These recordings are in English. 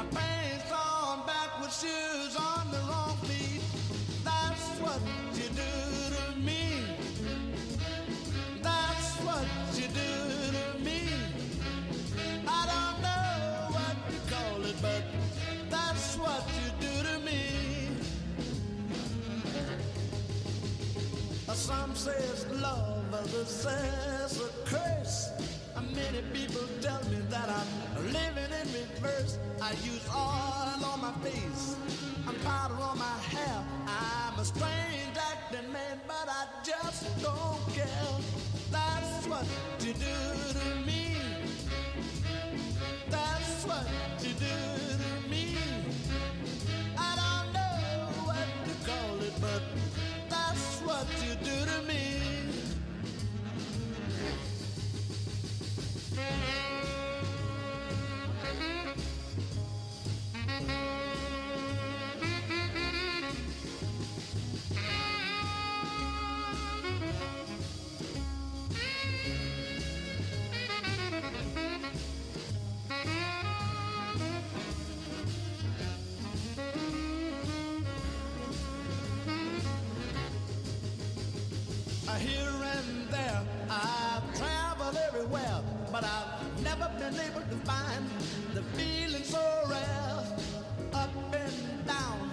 My pants on backward shoes on the wrong feet. That's what you do to me. That's what you do to me. I don't know what you call it, but that's what you do to me. Some say it's love, others say it's a curse. Many people tell me that I'm living in reverse. I use oil on my face, I'm powder on my hair. I'm a strange acting man, but I just don't care. That's what you do to me. That's what you do to me. I don't know what to call it, but that's what you do to me. Here and there, I've traveled everywhere, but I've never been able to find the feeling so rare. Up and down,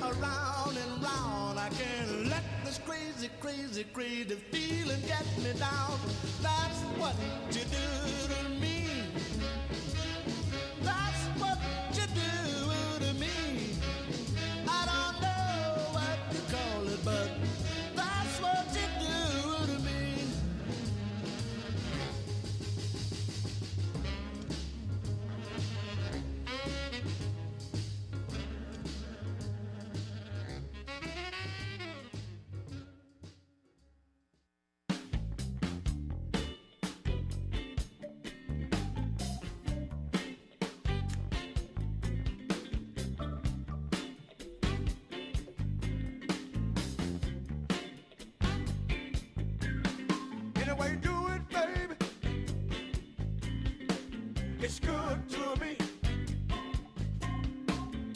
around and round, I can't let this crazy, crazy, crazy feeling get me down. That's what you do to me. That's what you do to me. I don't know what to call it, but that's what you do to me. It's good to me.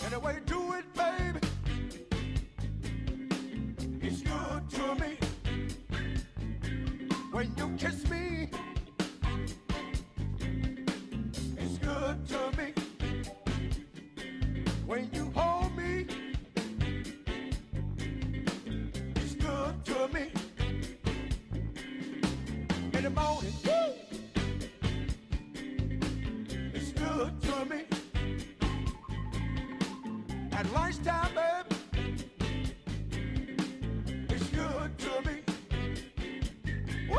And the way you do it, baby, it's good to me. When you kiss me, it's good to me. When you hold me, it's good to me. In the morning, woo! Good to me. At lunchtime, baby, it's good to me. Woo!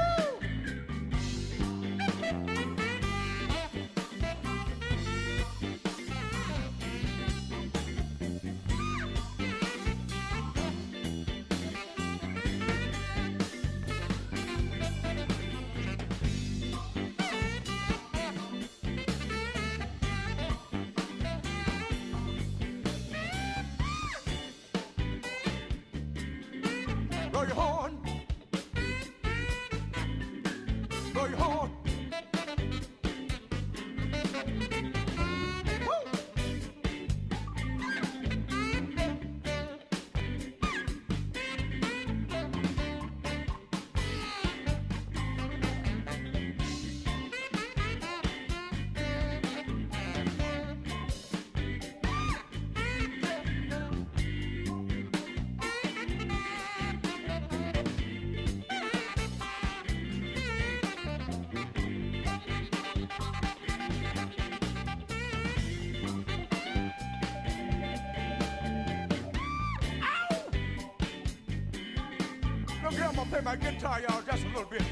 Blow your horn. Blow your horn. Woo! Okay, I'm gonna play my guitar, y'all, just a little bit.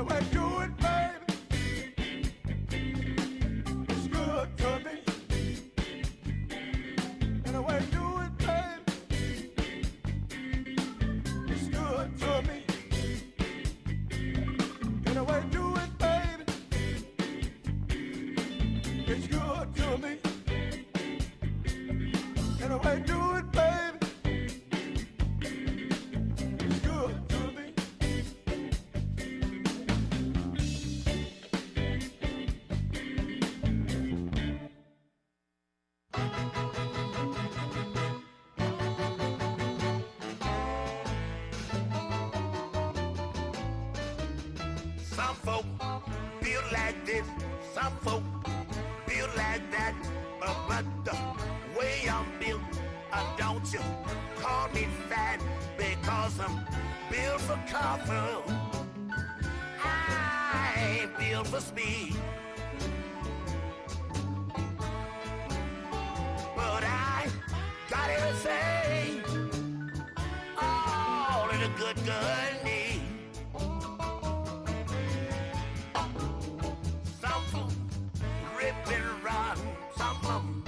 Anyway, do it, baby. It's good to me. Anyway, do it, baby. It's good to me. Anyway, do it, baby. It's good to me. Anyway, do it, baby. It's good to me. Some folk feel like this, some folk feel like that, but the way I'm built, don't you call me fat because I'm built for comfort. I ain't built for speed, but I got everything all that a good girl needs. Some folk rip and run, some of them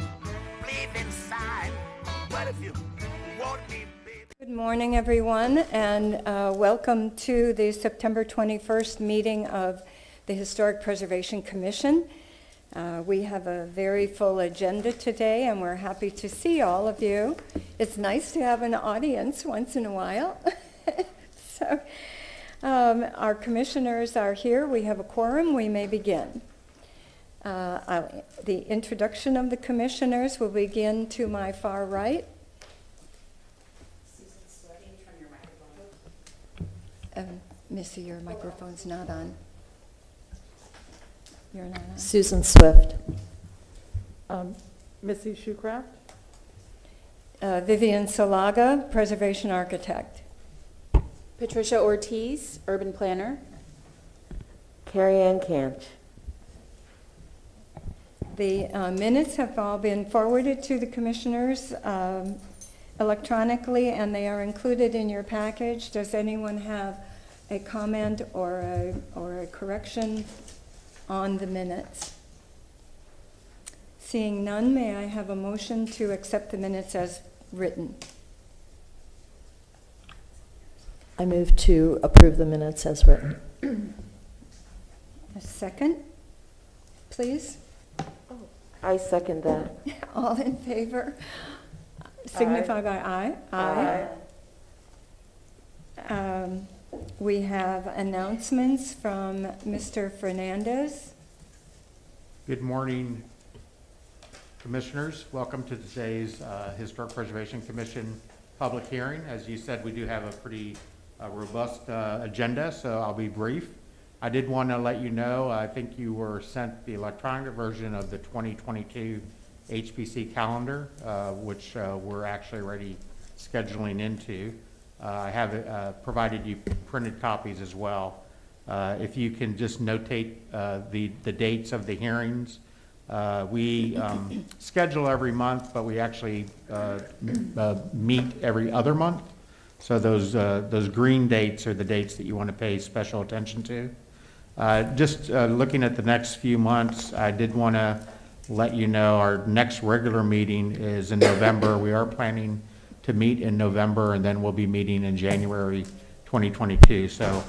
bleed inside. But if you want me, baby. Good morning, everyone, and welcome to the September 21st meeting of the Historic Preservation Commission. We have a very full agenda today, and we're happy to see all of you. It's nice to have an audience once in a while. So, our commissioners are here. We have a quorum. We may begin. The introduction of the commissioners will begin to my far right. Susan Sweaty, turn your microphone on. Missy, your microphone's not on. You're not on. Susan Swift. Missy Shoecraft. Vivian Salaga, Preservation Architect. Patricia Ortiz, Urban Planner. Carrie Ann Cant. The minutes have all been forwarded to the commissioners electronically, and they are included in your package. Does anyone have a comment or a correction on the minutes? Seeing none, may I have a motion to accept the minutes as written? I move to approve the minutes as written. A second, please. I second that. All in favor? Signify by aye. Aye. We have announcements from Mr. Fernandez. Good morning, Commissioners. Welcome to today's Historic Preservation Commission public hearing. As you said, we do have a pretty robust agenda, so I'll be brief. I did want to let you know, I think you were sent the electronic version of the 2022 HPC calendar, which we're actually already scheduling into. I have provided you printed copies as well. If you can just notate the dates of the hearings. We schedule every month, but we actually meet every other month. So those green dates are the dates that you want to pay special attention to. Just looking at the next few months, I did want to let you know our next regular meeting is in November. We are planning to meet in November, and then we'll be meeting in January 2022. So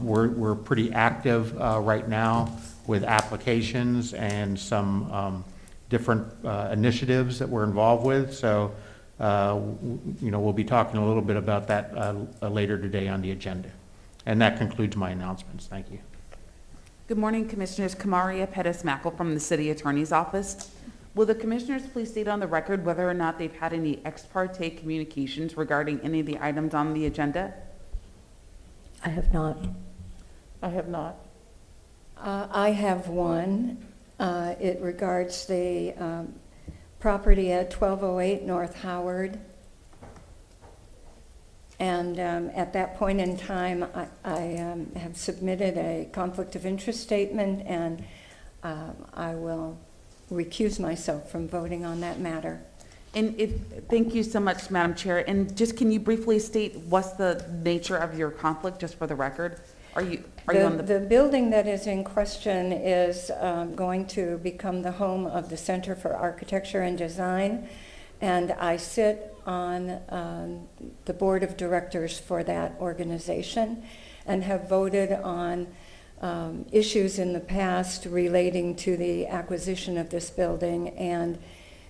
we're pretty active right now with applications and some different initiatives that we're involved with. So we'll be talking a little bit about that later today on the agenda. And that concludes my announcements. Thank you. Good morning, Commissioners. Kamaria Pettis-Mackel from the City Attorney's Office. Will the Commissioners please state on the record whether or not they've had any ex parte communications regarding any of the items on the agenda? I have not. I have not. I have one. It regards the property at 1208 North Howard. And at that point in time, I have submitted a conflict of interest statement, and I will recuse myself from voting on that matter. And thank you so much, Madam Chair. And just can you briefly state what's the nature of your conflict, just for the record? Are you on the? The building that is in question is going to become the home of the Center for Architecture and Design, and I sit on the board of directors for that organization and have voted on issues in the past relating to the acquisition of this building and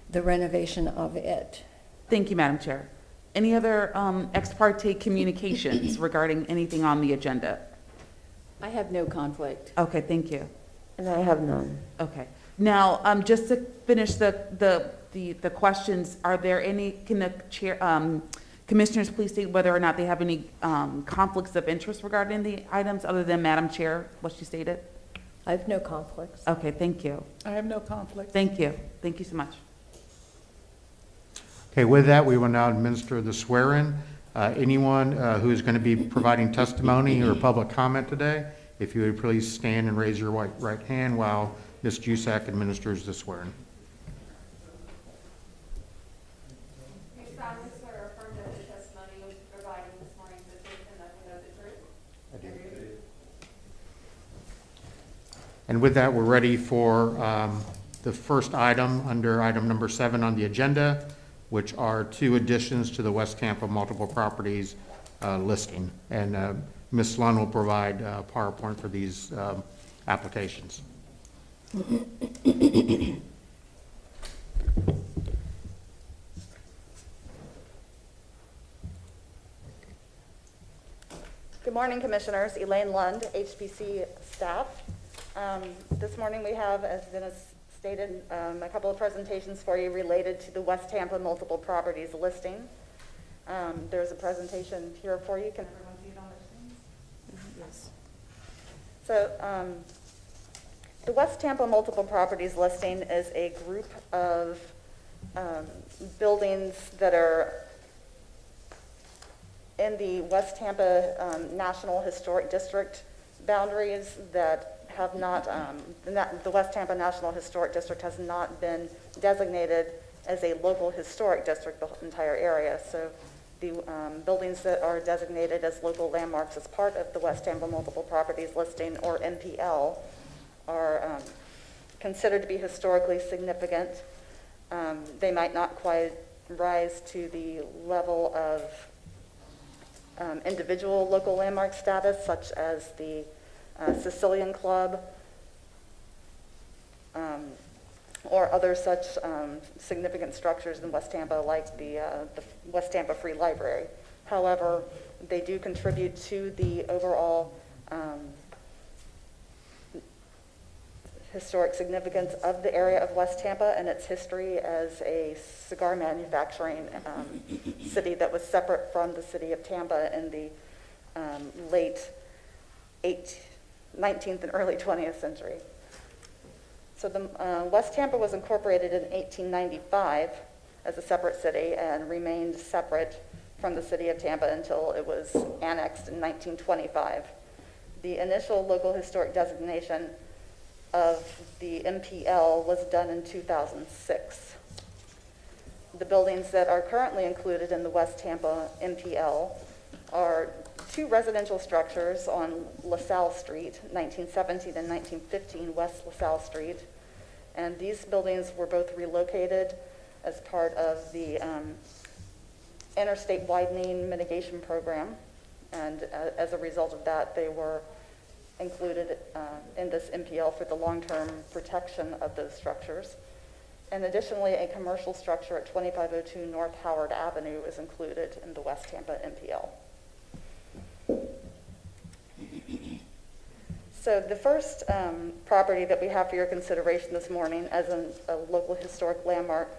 the renovation of it. Thank you, Madam Chair. Any other ex parte communications regarding anything on the agenda? I have no conflict. Okay, thank you. And I have none. Okay. Now, just to finish the questions, are there any, can the chair, commissioners please state whether or not they have any conflicts of interest regarding the items other than Madam Chair, what she stated? I have no conflicts. Okay, thank you. I have no conflict. Thank you. Thank you so much. Okay, with that, we will now administer the swear-in. Anyone who is going to be providing testimony or public comment today, if you would please stand and raise your right hand while Ms. Jusak administers the swear-in. You solemnly swear or affirm that the testimony you will be providing this morning is the truth and nothing but the truth? I do. And with that, we're ready for the first item under item number 7 on the agenda, which are 2 additions to the West Tampa multiple properties listing. And Ms. Lund will provide PowerPoint for these applications. Good morning, Commissioners. Elaine Lund, HPC staff. This morning we have, as Dennis stated, a couple of presentations for you related to the West Tampa multiple properties listing. There's a presentation here for you. Can everyone see it on their screens? Yes. So the West Tampa multiple properties listing is a group of buildings that are in the West Tampa National Historic District boundaries that have not, the West Tampa National Historic District has not been designated as a local historic district, the entire area. So the buildings that are designated as local landmarks as part of the West Tampa Multiple Properties Listing, or MPL, are considered to be historically significant. They might not quite rise to the level of individual local landmark status, such as the Sicilian Club, or other such significant structures in West Tampa, like the West Tampa Free Library. However, they do contribute to the overall historic significance of the area of West Tampa and its history as a cigar manufacturing city that was separate from the city of Tampa in the late 19th and early 20th century. So the West Tampa was incorporated in 1895 as a separate city and remained separate from the city of Tampa until it was annexed in 1925. The initial local historic designation of the MPL was done in 2006. The buildings that are currently included in the West Tampa MPL are 2 residential structures on LaSalle Street, 1917 and 1915 West LaSalle Street. And these buildings were both relocated as part of the interstate widening mitigation program. And as a result of that, they were included in this MPL for the long-term protection of those structures. And additionally, a commercial structure at 2502 North Howard Avenue is included in the West Tampa MPL. So the first property that we have for your consideration this morning as a local historic landmark,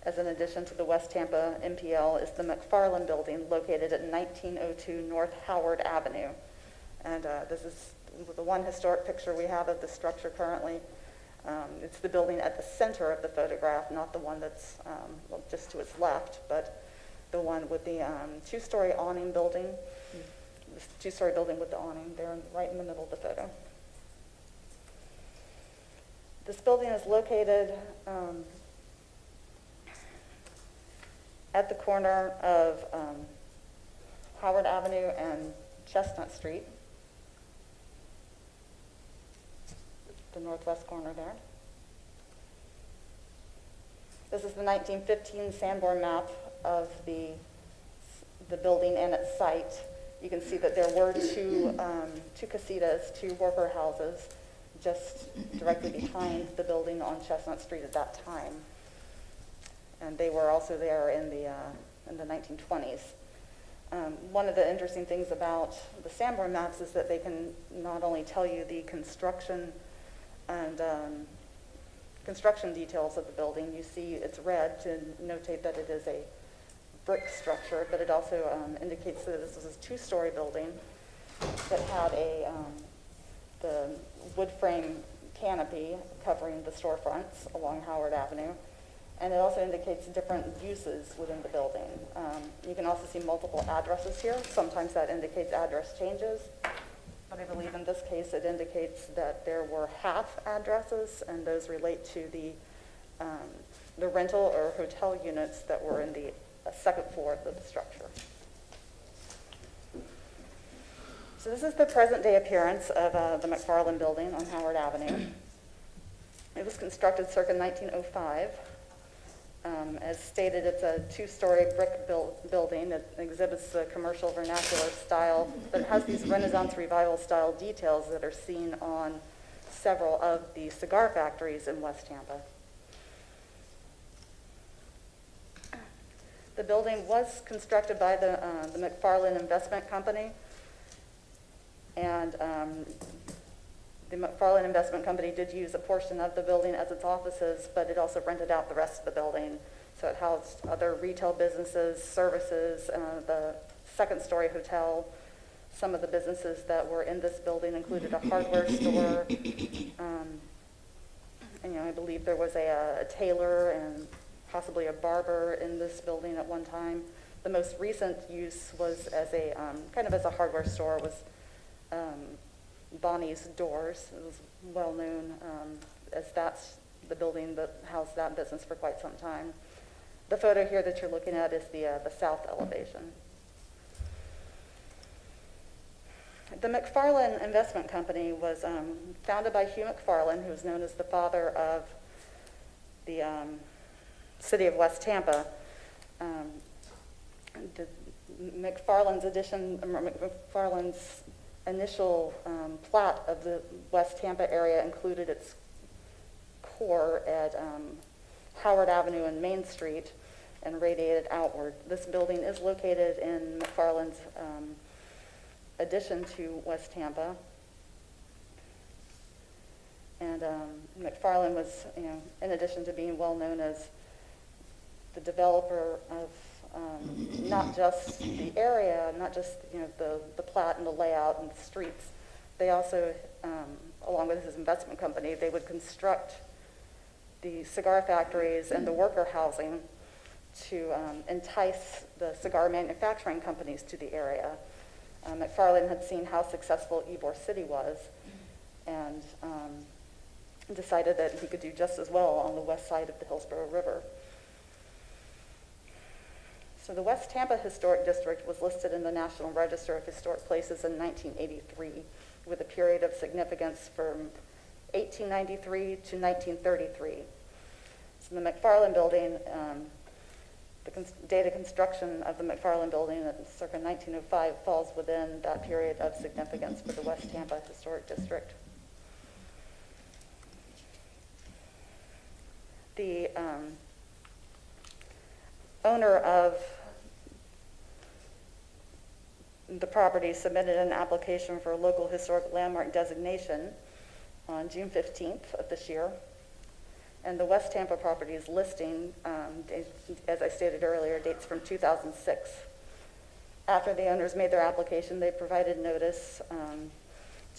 as an addition to the West Tampa MPL, is the McFarland Building, located at 1902 North Howard Avenue. And this is the one historic picture we have of the structure currently. It's the building at the center of the photograph, not the one that's just to its left, but the one with the 2-story awning building. The 2-story building with the awning there right in the middle of the photo. This building is located at the corner of Howard Avenue and Chestnut Street. the northwest corner there. This is the 1915 Sanborn map of the building and its site. You can see that there were two casitas, two worker houses, just directly behind the building on Chestnut Street at that time. And they were also there in the 1920s. One of the interesting things about the Sanborn maps is that they can not only tell you the construction and construction details of the building. You see it's red to notate that it is a brick structure, but it also indicates that this was a two-story building that had the wood frame canopy covering the storefronts along Howard Avenue. And it also indicates different uses within the building. You can also see multiple addresses here. Sometimes that indicates address changes, but I believe in this case it indicates that there were half addresses, and those relate to the rental or hotel units that were in the second floor of the structure. So this is the present day appearance of the McFarland building on Howard Avenue. It was constructed circa 1905. As stated, it's a two-story brick building. It exhibits the commercial vernacular style, but it has these Renaissance Revival style details that are seen on several of the cigar factories in West Tampa. The building was constructed by the McFarland Investment Company, and the McFarland Investment Company did use a portion of the building as its offices, but it also rented out the rest of the building. So it housed other retail businesses, services, the second-story hotel. Some of the businesses that were in this building included a hardware store. And I believe there was a tailor and possibly a barber in this building at one time. The most recent use was as a kind of as a hardware store was Bonnie's Doors. It was well known as that's the building that housed that business for quite some time. The photo here that you're looking at is the south elevation. The McFarland Investment Company was founded by Hugh McFarland, who was known as the father of the city of West Tampa. McFarland's initial plat of the West Tampa area included its core at Howard Avenue and Main Street and radiated outward. This building is located in McFarland's addition to West Tampa. And McFarland was, in addition to being well known as the developer of not just the area, not just the plat and the layout and the streets. They also, along with his investment company, they would construct the cigar factories and the worker housing to entice the cigar manufacturing companies to the area. McFarland had seen how successful Ybor City was, and decided that he could do just as well on the west side of the Hillsborough River. So the West Tampa Historic District was listed in the National Register of Historic Places in 1983, with a period of significance from 1893 to 1933. So the McFarland building, the date of construction of the McFarland building at circa 1905 falls within that period of significance for the West Tampa Historic District. The owner of the property submitted an application for a local historic landmark designation on June 15th of this year. And the West Tampa property's listing, as I stated earlier, dates from 2006. After the owners made their application, they provided notice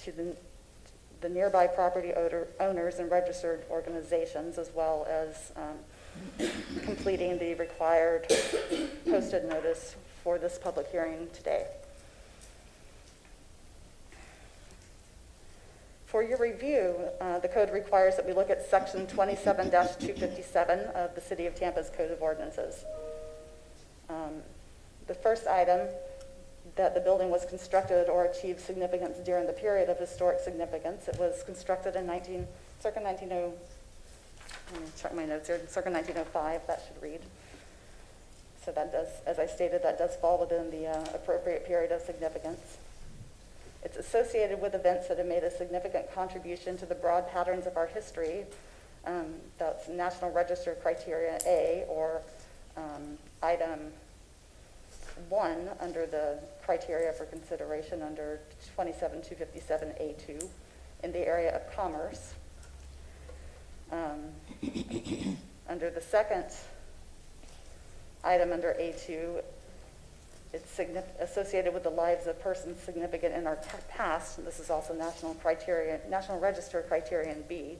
to the nearby property owners and registered organizations, as well as completing the required posted notice for this public hearing today. For your review, the code requires that we look at section 27-257 of the City of Tampa's Code of Ordinances. The first item that the building was constructed or achieved significance during the period of historic significance. It was constructed in circa 1905, that should read. So that does, as I stated, that does fall within the appropriate period of significance. It's associated with events that have made a significant contribution to the broad patterns of our history. That's National Register Criteria A, or item 1 under the criteria for consideration under 27257A2 in the area of commerce. Under the second item under A2, it's associated with the lives of persons significant in our past. This is also National Register Criterion B,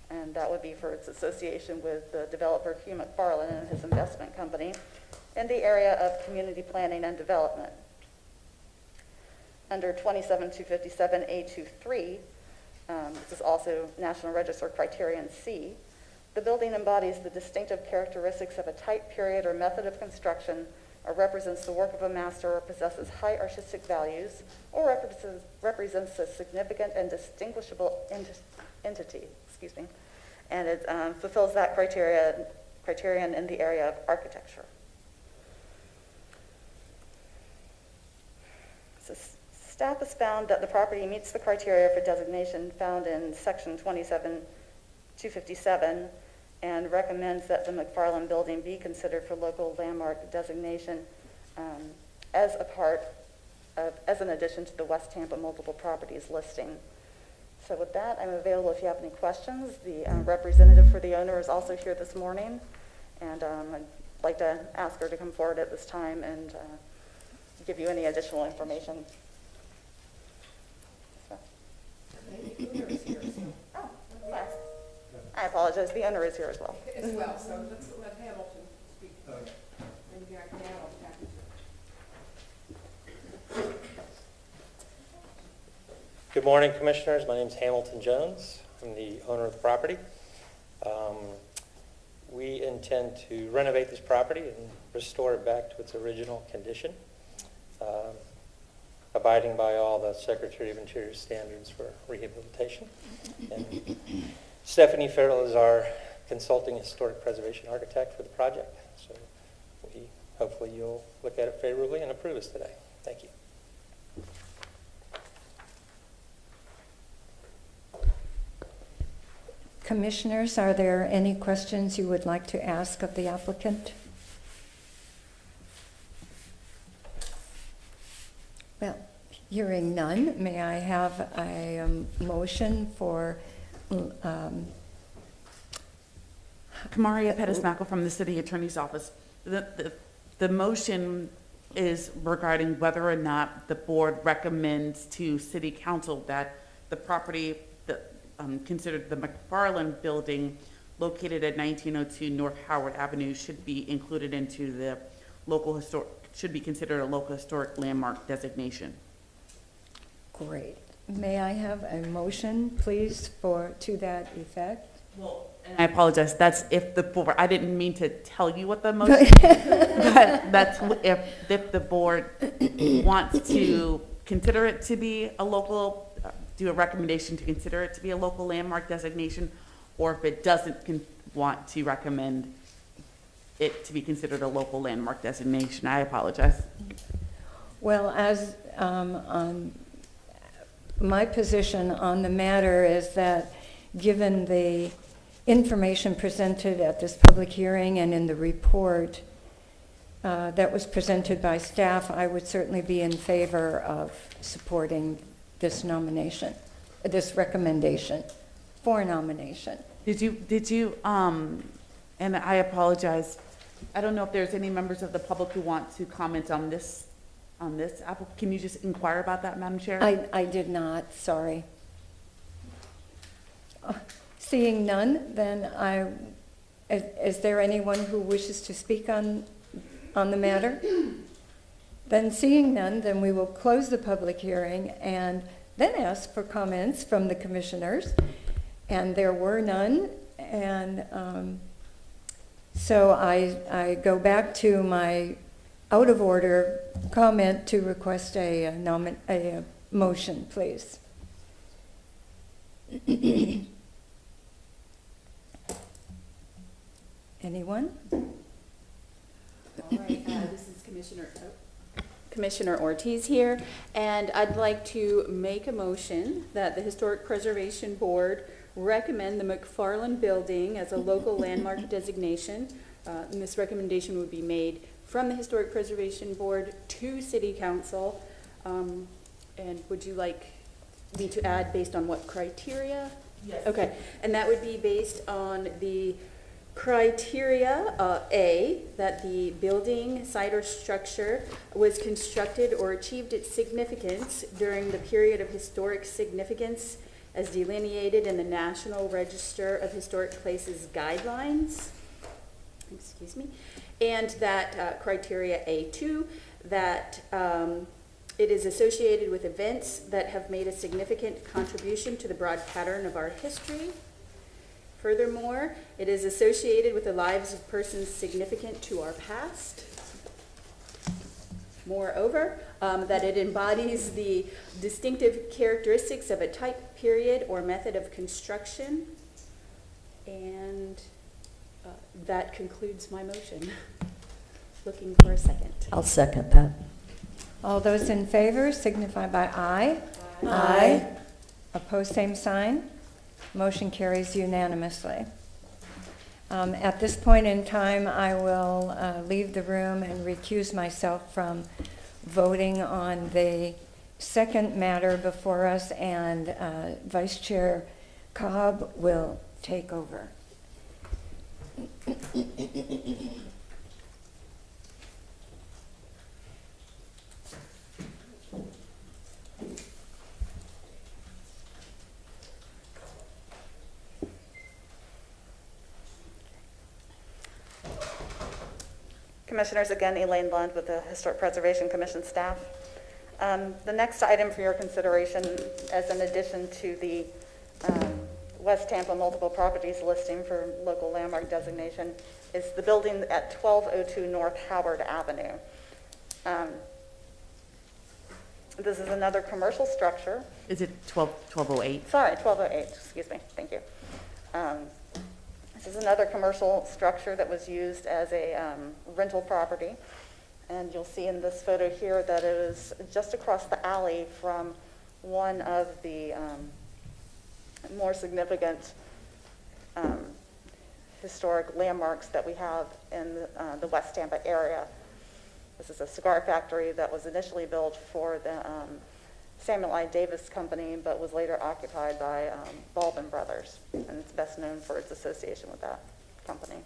and that would be for its association with the developer Hugh McFarland and his investment company in the area of community planning and development. Under 27257A23, this is also National Register Criterion C. The building embodies the distinctive characteristics of a type, period, or method of construction, or represents the work of a master, or possesses high artistic values, or represents a significant and distinguishable entity, and it fulfills that criterion in the area of architecture. So staff has found that the property meets the criteria for designation found in section 27257 and recommends that the McFarland building be considered for local landmark designation as an addition to the West Tampa multiple properties listing. So with that, I'm available if you have any questions. The representative for the owner is also here this morning, and I'd like to ask her to come forward at this time and give you any additional information. So. Oh, yes. I apologize. The owner is here as well. So let's let Hamilton speak. Okay. And Jack Hamilton. Good morning, Commissioners. My name is Hamilton Jones. I'm the owner of the property. We intend to renovate this property and restore it back to its original condition, abiding by all the Secretary of Interior standards for rehabilitation. And Stephanie Farrell is our consulting historic preservation architect for the project, so hopefully you'll look at it favorably and approve us today. Thank you. Commissioners, are there any questions you would like to ask of the applicant? Well, hearing none, may I have a motion for Kamaria Pettis-Mackel from the City Attorney's Office. The motion is regarding whether or not the board recommends to City Council that the property considered the McFarland building located at 1902 North Howard Avenue should be included into the should be considered a local historic landmark designation. Great. May I have a motion, please, to that effect? Well, and I apologize. That's if the board. I didn't mean to tell you what the motion is, but that's if the board wants to consider it to be a local. Do a recommendation to consider it to be a local landmark designation, or if it doesn't want to recommend it to be considered a local landmark designation. I apologize. Well, as my position on the matter is that given the information presented at this public hearing and in the report that was presented by staff, I would certainly be in favor of supporting this nomination, this recommendation for nomination. Did you, and I apologize, I don't know if there's any members of the public who want to comment on this application. Can you just inquire about that, Madam Chair? I did not, sorry. Seeing none, then is there anyone who wishes to speak on the matter? Then seeing none, then we will close the public hearing and then ask for comments from the commissioners. And there were none. And so I go back to my out of order comment to request a motion, please. Anyone? All right, this is Commissioner Ortiz here, and I'd like to make a motion that the Historic Preservation Board recommend the McFarland Building as a local landmark designation. And this recommendation would be made from the Historic Preservation Board to City Council. And would you like me to add based on what criteria? Yes. Okay, and that would be based on the criteria, A, that the building, site, or structure was constructed or achieved its significance during the period of historic significance as delineated in the National Register of Historic Places Guidelines. Excuse me. And that criteria A2, that it is associated with events that have made a significant contribution to the broad pattern of our history. Furthermore, it is associated with the lives of persons significant to our past. Moreover, that it embodies the distinctive characteristics of a type, period, or method of construction. And that concludes my motion. Looking for a second. I'll second that. All those in favor signify by aye. Aye. Opposed, same sign. Motion carries unanimously. At this point in time, I will leave the room and recuse myself from voting on the second matter before us, and Vice Chair Cobb will take over. Commissioners, again, Elaine Lund with the Historic Preservation Commission staff. The next item for your consideration, as an addition to the West Tampa multiple properties listing for local landmark designation, is the building at 1202 North Howard Avenue. This is another commercial structure. Is it 1208? Sorry, 1208, excuse me, thank you. This is another commercial structure that was used as a rental property. And you'll see in this photo here that it is just across the alley from one of the more significant historic landmarks that we have in the West Tampa area. This is a cigar factory that was initially built for the Samuel I. Davis Company, but was later occupied by Baldwin Brothers, and it's best known for its association with that company.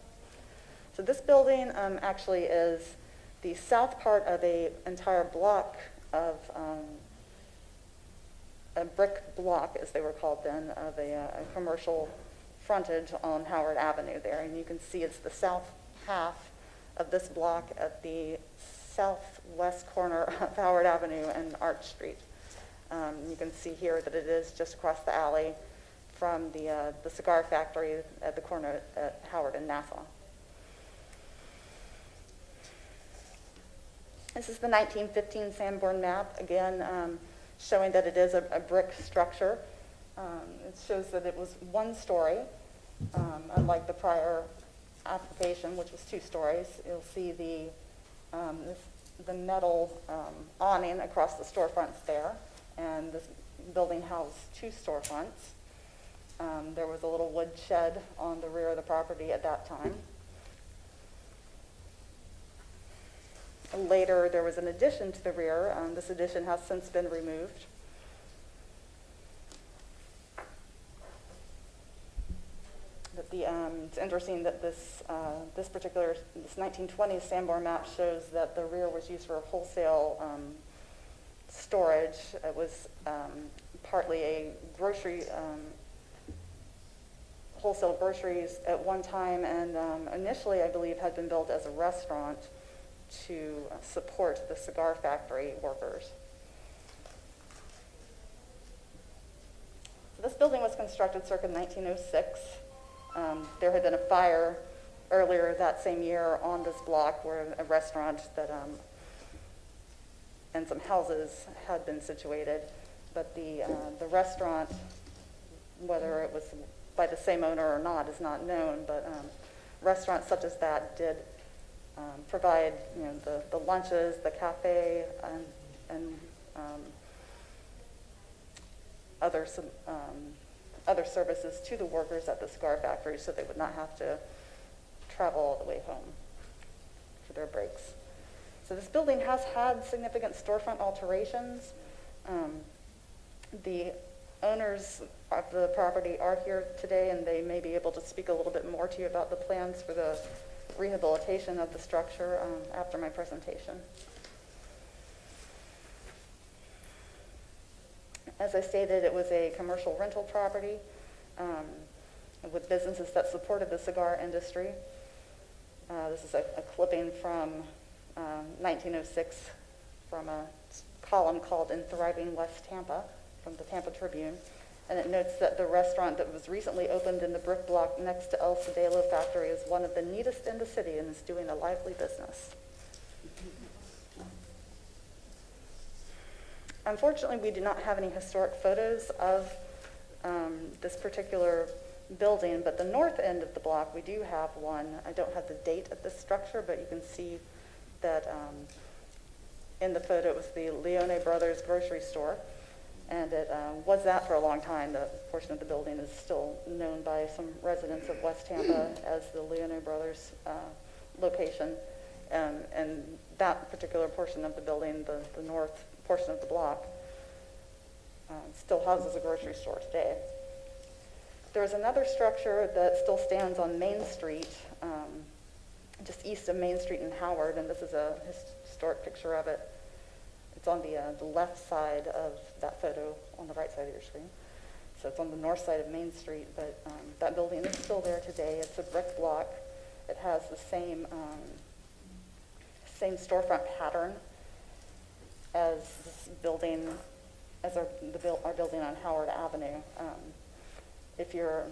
So this building actually is the south part of an entire block of a brick block, as they were called then, of a commercial frontage on Howard Avenue there. And you can see it's the south half of this block at the southwest corner of Howard Avenue and Arch Street. You can see here that it is just across the alley from the cigar factory at the corner at Howard and Nassau. This is the 1915 Sanborn map, again showing that it is a brick structure. It shows that it was one story, unlike the prior application, which was 2 stories. You'll see the metal awning across the storefronts there. And this building housed 2 storefronts. There was a little wood shed on the rear of the property at that time. Later, there was an addition to the rear. This addition has since been removed. But it's interesting that this 1920s Sanborn map shows that the rear was used for wholesale storage. It was partly a grocery, wholesale groceries at one time, and initially I believe had been built as a restaurant to support the cigar factory workers. So this building was constructed circa 1906. There had been a fire earlier that same year on this block where a restaurant that and some houses had been situated, but the restaurant, whether it was by the same owner or not is not known, but restaurants such as that did provide, the lunches, the cafe, and other services to the workers at the cigar factory, so they would not have to travel all the way home for their breaks. So this building has had significant storefront alterations. The owners of the property are here today, and they may be able to speak a little bit more to you about the plans for the rehabilitation of the structure after my presentation. As I stated, it was a commercial rental property with businesses that supported the cigar industry. This is a clipping from 1906 from a column called In Thriving West Tampa from the Tampa Tribune. And it notes that the restaurant that was recently opened in the brick block next to El Cedelo factory is one of the neatest in the city and is doing a lively business. Unfortunately, we do not have any historic photos of this particular building, but the north end of the block, we do have one. I don't have the date of this structure, but you can see that in the photo it was the Leone Brothers grocery store, and it was that for a long time. The portion of the building is still known by some residents of West Tampa as the Leone Brothers location, and that particular portion of the building, the north portion of the block, still houses a grocery store today. There's another structure that still stands on Main Street, just east of Main Street in Howard, and this is a historic picture of it. It's on the left side of that photo on the right side of your screen. So it's on the north side of Main Street, but that building is still there today. It's a brick block. It has the same storefront pattern as this building, as our building on Howard Avenue. If you're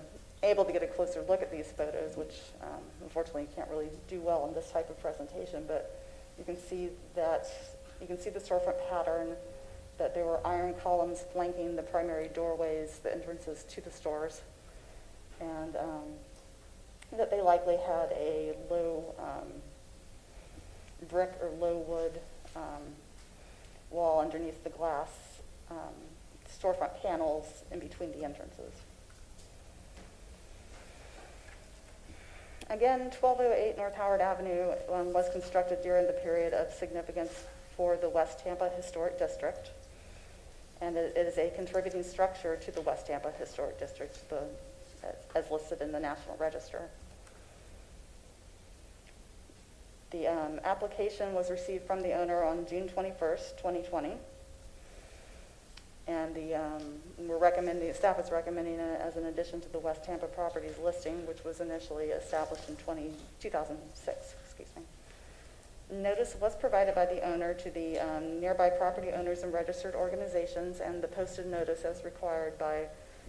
able to get a closer look at these photos, which unfortunately you can't really do well in this type of presentation, but you can see the storefront pattern, that there were iron columns flanking the primary doorways, the entrances to the stores, and that they likely had a low brick or low wood wall underneath the glass storefront panels in between the entrances. Again, 1208 North Howard Avenue was constructed during the period of significance for the West Tampa Historic District, and it is a contributing structure to the West Tampa Historic District as listed in the National Register. The application was received from the owner on June 21st, 2020, and staff is recommending it as an addition to the West Tampa Properties listing, which was initially established in 2006. Notice was provided by the owner to the nearby property owners and registered organizations, and the posted notice as required by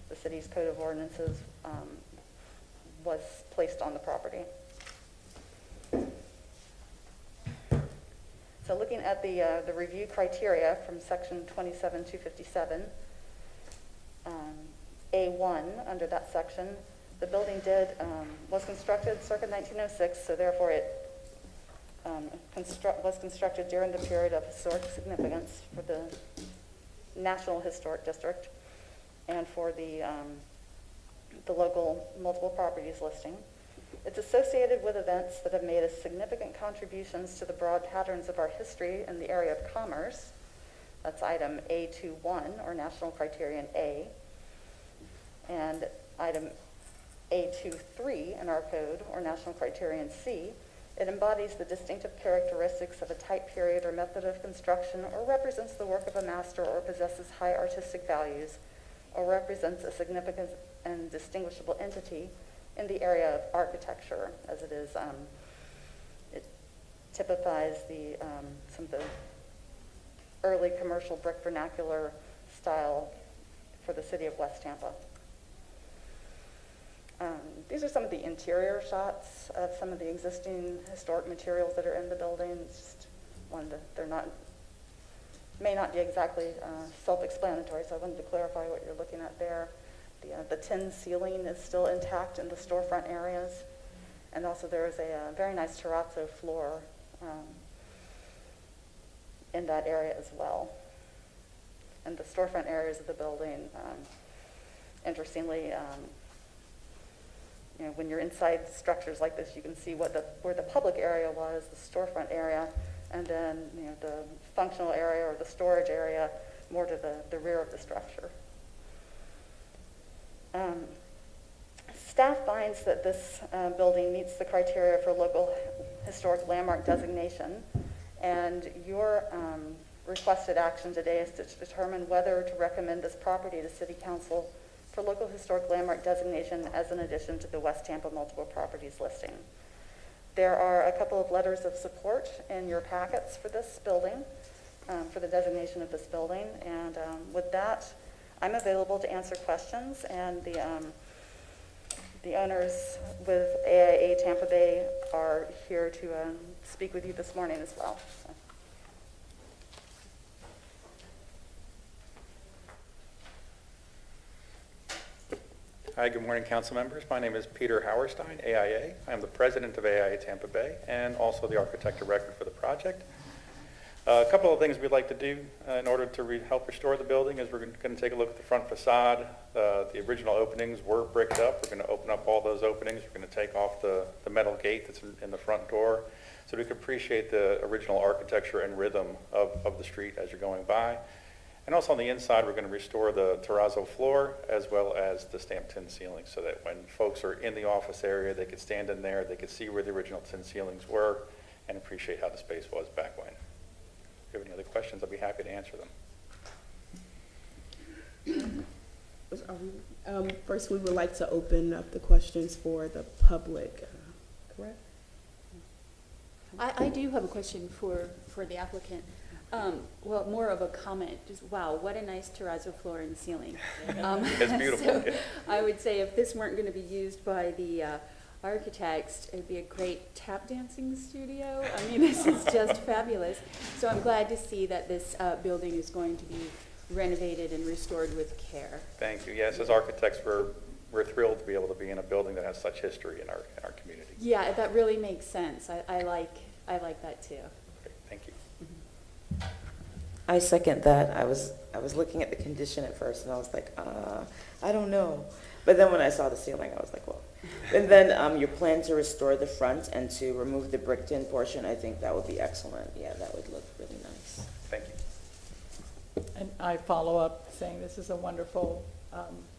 the city's code of ordinances was placed on the property. So looking at the review criteria from section 27257, A1 under that section, the building was constructed circa 1906, so therefore it was constructed during the period of historic significance for the National Historic District and for the local multiple properties listing. It's associated with events that have made a significant contributions to the broad patterns of our history in the area of commerce. That's item A21, or National Criterion A. And item A23 in our code, or National Criterion C. It embodies the distinctive characteristics of a type period or method of construction, or represents the work of a master, or possesses high artistic values, or represents a significant and distinguishable entity in the area of architecture, as it is. It typifies some of the early commercial brick vernacular style for the city of West Tampa. These are some of the interior shots of some of the existing historic materials that are in the building. They're not may not be exactly self-explanatory, so I wanted to clarify what you're looking at there. The tin ceiling is still intact in the storefront areas, and also there is a very nice terrazzo floor in that area as well. And the storefront areas of the building, interestingly, when you're inside structures like this, you can see where the public area was, the storefront area, and then the functional area or the storage area more to the rear of the structure. Staff finds that this building meets the criteria for local historic landmark designation, and your requested action today is to determine whether to recommend this property to City Council for local historic landmark designation as an addition to the West Tampa multiple properties listing. There are a couple of letters of support in your packets for this building, for the designation of this building, and with that, I'm available to answer questions, and the owners with AIA Tampa Bay are here to speak with you this morning as well. Hi, good morning, council members. My name is Peter Hauerstein, AIA. I'm the president of AIA Tampa Bay and also the architect of record for the project. A couple of things we'd like to do in order to help restore the building is we're going to take a look at the front facade. The original openings were bricked up. We're going to open up all those openings. We're going to take off the metal gate that's in the front door so we can appreciate the original architecture and rhythm of the street as you're going by. And also on the inside, we're going to restore the terrazzo floor as well as the stamped tin ceiling so that when folks are in the office area, they could stand in there, they could see where the original tin ceilings were and appreciate how the space was back when. If you have any other questions, I'll be happy to answer them. First, we would like to open up the questions for the public, correct? I do have a question for the applicant. Well, more of a comment. Just wow, what a nice terrazzo floor and ceiling. It's beautiful. So Yeah. I would say if this weren't going to be used by the architects, it'd be a great tap dancing studio. I mean, this is just fabulous. So I'm glad to see that this building is going to be renovated and restored with care. Thank you. Yes, as architects, we're thrilled to be able to be in a building that has such history in our community. Yeah, that really makes sense. I like that too. Great. Thank you. I second that. I was looking at the condition at first, and I was like, I don't know. But then when I saw the ceiling, I was like, well. And then your plan to restore the front and to remove the bricked-in portion, I think that would be excellent. Yeah, that would look really nice. Thank you. And I follow up saying this is a wonderful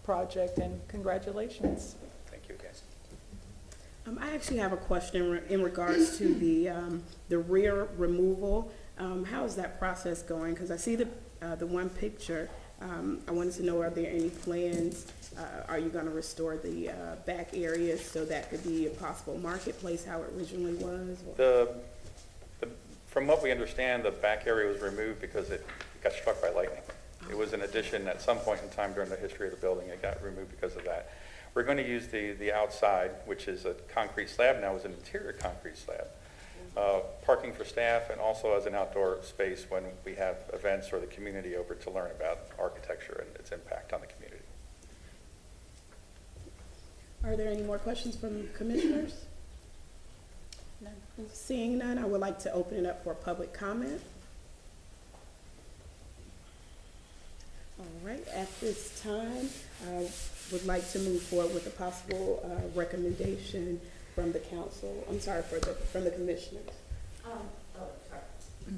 project, and congratulations. Thank you, guys. I actually have a question in regards to the rear removal. How is that process going? Because I see the one picture. I wanted to know, are there any plans? Are you going to restore the back areas so that could be a possible marketplace, how it originally was? From what we understand, the back area was removed because it got struck by lightning. It was an addition at some point in time during the history of the building. It got removed because of that. We're going to use the outside, which is a concrete slab now, as an interior concrete slab. Parking for staff and also as an outdoor space when we have events or the community over to learn about architecture and its impact on the community. Are there any more questions from commissioners? None. Seeing none, I would like to open it up for public comment. All right, at this time, I would like to move forward with a possible recommendation from the council. I'm sorry, from the commissioners.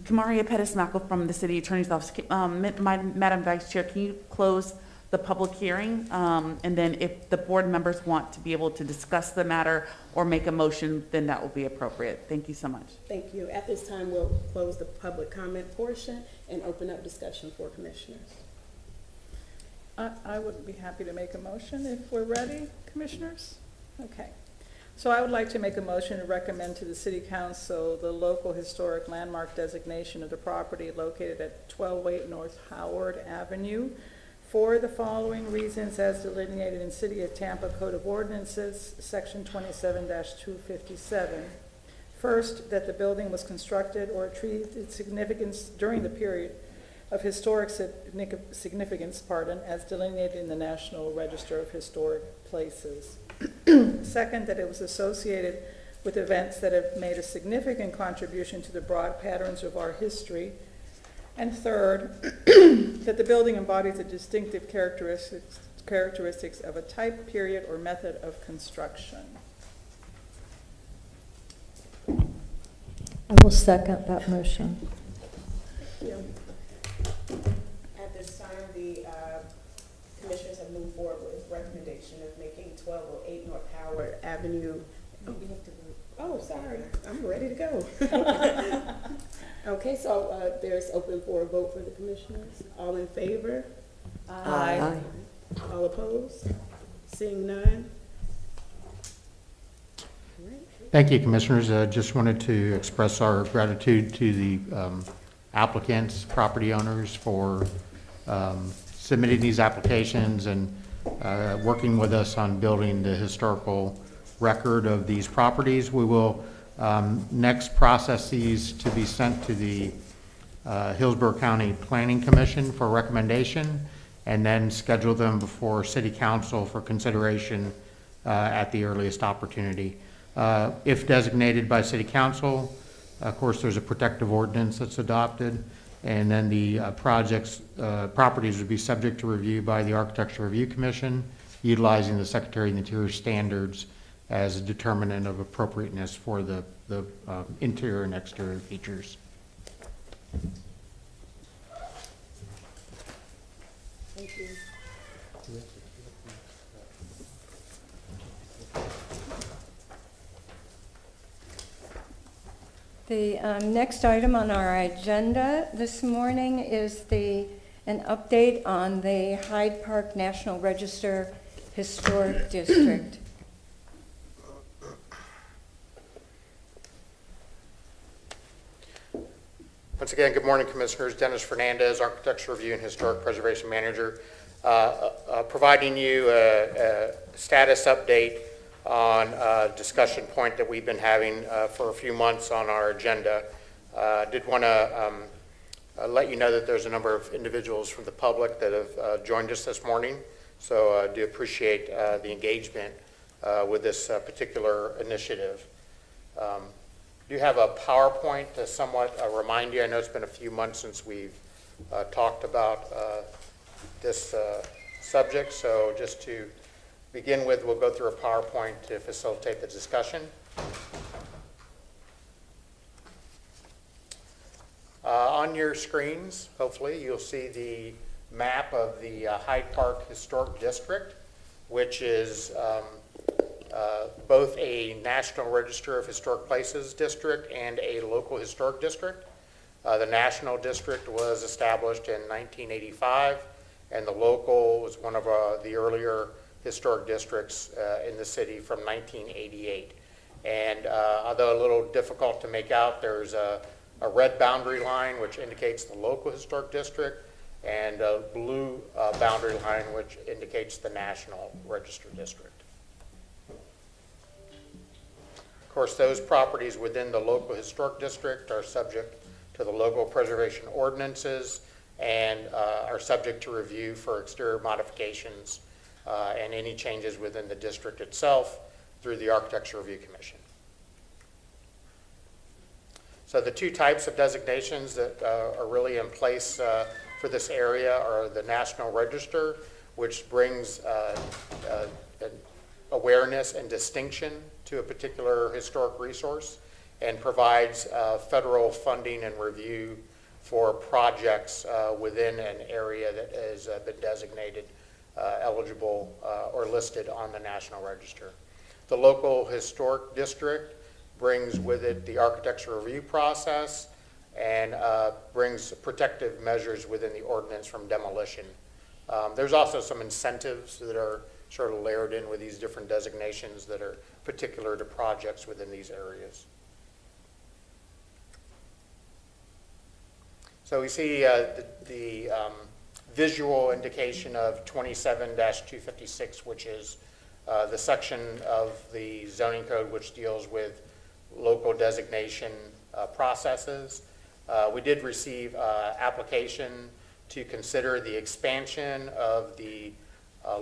Kamaria Pettis-Mackle from the City Attorney's Office. Madam Vice Chair, can you close the public hearing? And then if the board members want to be able to discuss the matter or make a motion, then that will be appropriate. Thank you so much. Thank you. At this time, we'll close the public comment portion and open up discussion for commissioners. I would be happy to make a motion if we're ready, commissioners. Okay. So I would like to make a motion to recommend to the City Council the local historic landmark designation of the property located at 1208 North Howard Avenue for the following reasons as delineated in City of Tampa Code of Ordinances, Section 27-257. First, that the building was constructed or achieved its significance during the period of historic significance, as delineated in the National Register of Historic Places. Second, that it was associated with events that have made a significant contribution to the broad patterns of our history. And third, that the building embodies the distinctive characteristics of a type, period, or method of construction. I will second that motion. At this time, the commissioners have moved forward with recommendation of making 1208 North Howard Avenue. Oh, sorry, I'm ready to go. Okay, so there's open for a vote for the commissioners. All in favor? Aye. All opposed? Seeing none? Thank you, Commissioners. Just wanted to express our gratitude to the applicants, property owners for submitting these applications and working with us on building the historical record of these properties. We will next process these to be sent to the Hillsborough County Planning Commission for recommendation, and then schedule them before City Council for consideration at the earliest opportunity. If designated by City Council, of course, there's a protective ordinance that's adopted, and then the properties would be subject to review by the Architecture Review Commission, utilizing the Secretary of the Interior standards as a determinant of appropriateness for the interior and exterior features. Thank you. The next item on our agenda this morning is an update on the Hyde Park National Register Historic District. Once again, good morning, Commissioners. Dennis Fernandez, Architecture Review and Historic Preservation Manager, providing you a status update on a discussion point that we've been having for a few months on our agenda. Did want to let you know that there's a number of individuals from the public that have joined us this morning, so I do appreciate the engagement with this particular initiative. Do you have a PowerPoint to somewhat remind you? I know it's been a few months since we've talked about this subject, so just to begin with, we'll go through a PowerPoint to facilitate the discussion. On your screens, hopefully, you'll see the map of the Hyde Park Historic District, which is both a National Register of Historic Places district and a local historic district. The National District was established in 1985, and the local was one of the earlier historic districts in the city from 1988. And although a little difficult to make out, there's a red boundary line which indicates the local historic district, and a blue boundary line which indicates the National Register district. Of course, those properties within the local historic district are subject to the local preservation ordinances and are subject to review for exterior modifications and any changes within the district itself through the Architecture Review Commission. So the two types of designations that are really in place for this area are the National Register, which brings awareness and distinction to a particular historic resource and provides federal funding and review for projects within an area that has been designated eligible or listed on the National Register. The local historic district brings with it the architecture review process and brings protective measures within the ordinance from demolition. There's also some incentives that are sort of layered in with these different designations that are particular to projects within these areas. So we see the visual indication of 27-256, which is the section of the zoning code which deals with local designation processes. We did receive application to consider the expansion of the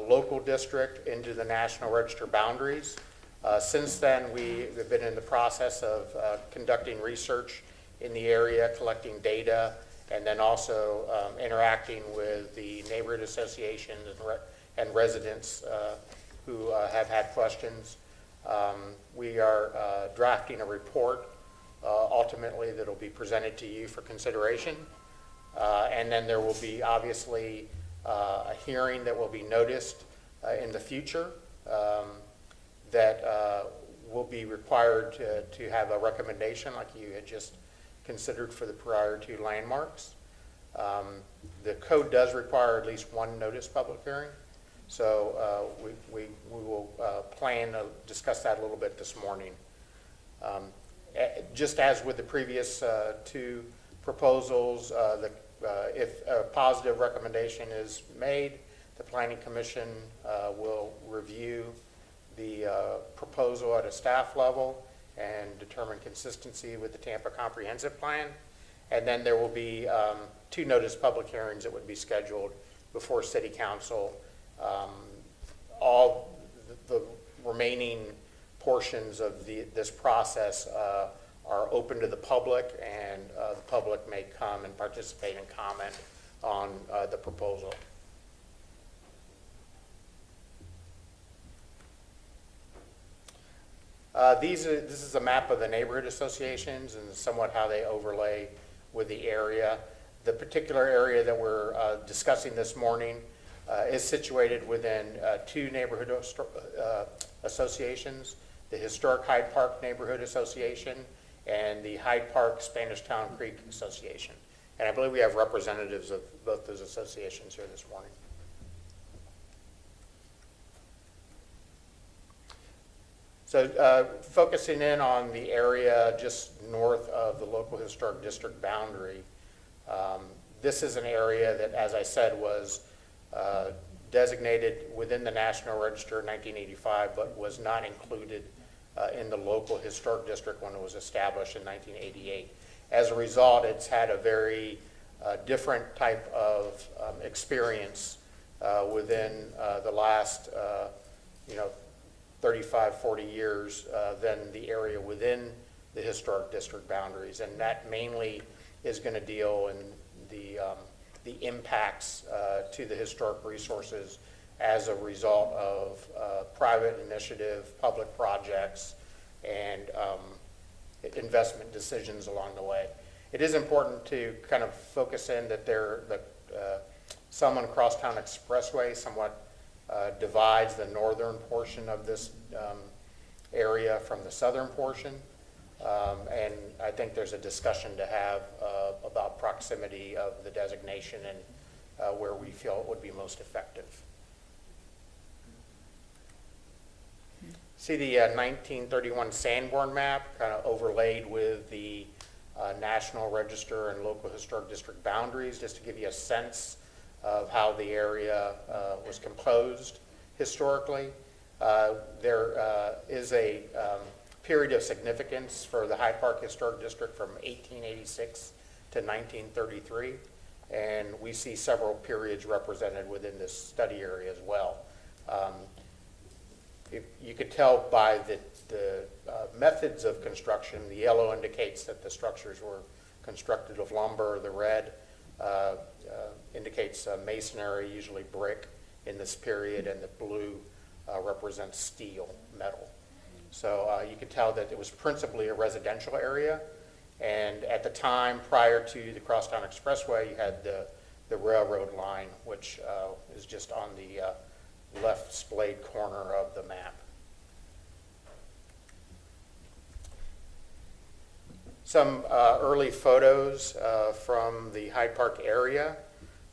local district into the National Register boundaries. Since then, we have been in the process of conducting research in the area, collecting data, and then also interacting with the neighborhood associations and residents who have had questions. We are drafting a report ultimately that will be presented to you for consideration. And then there will be obviously a hearing that will be noticed in the future that will be required to have a recommendation like you had just considered for the prior two landmarks. The code does require at least one notice public hearing, so we will plan to discuss that a little bit this morning. Just as with the previous two proposals, if a positive recommendation is made, the Planning Commission will review the proposal at a staff level and determine consistency with the Tampa Comprehensive Plan. And then there will be two notice public hearings that would be scheduled before City Council. All the remaining portions of this process are open to the public, and the public may come and participate and comment on the proposal. This is a map of the neighborhood associations and somewhat how they overlay with the area. The particular area that we're discussing this morning is situated within two neighborhood associations, the Historic Hyde Park Neighborhood Association and the Hyde Park Spanish Town Creek Association. And I believe we have representatives of both those associations here this morning. So focusing in on the area just north of the local historic district boundary, this is an area that, as I said, was designated within the National Register in 1985, but was not included in the local historic district when it was established in 1988. As a result, it's had a very different type of experience within the last 35, 40 years than the area within the historic district boundaries. And that mainly is going to deal in the impacts to the historic resources as a result of private initiative, public projects, and investment decisions along the way. It is important to kind of focus in that the Selman Crosstown Expressway somewhat divides the northern portion of this area from the southern portion. And I think there's a discussion to have about proximity of the designation and where we feel it would be most effective. See the 1931 Sanborn map kind of overlaid with the National Register and local historic district boundaries, just to give you a sense of how the area was composed historically. There is a period of significance for the Hyde Park Historic District from 1886 to 1933, and we see several periods represented within this study area as well. You could tell by the methods of construction. The yellow indicates that the structures were constructed of lumber. The red indicates masonry, usually brick in this period, and the blue represents steel, metal. So you could tell that it was principally a residential area, and at the time prior to the Crosstown Expressway, you had the railroad line, which is just on the left splayed corner of the map. Some early photos from the Hyde Park area.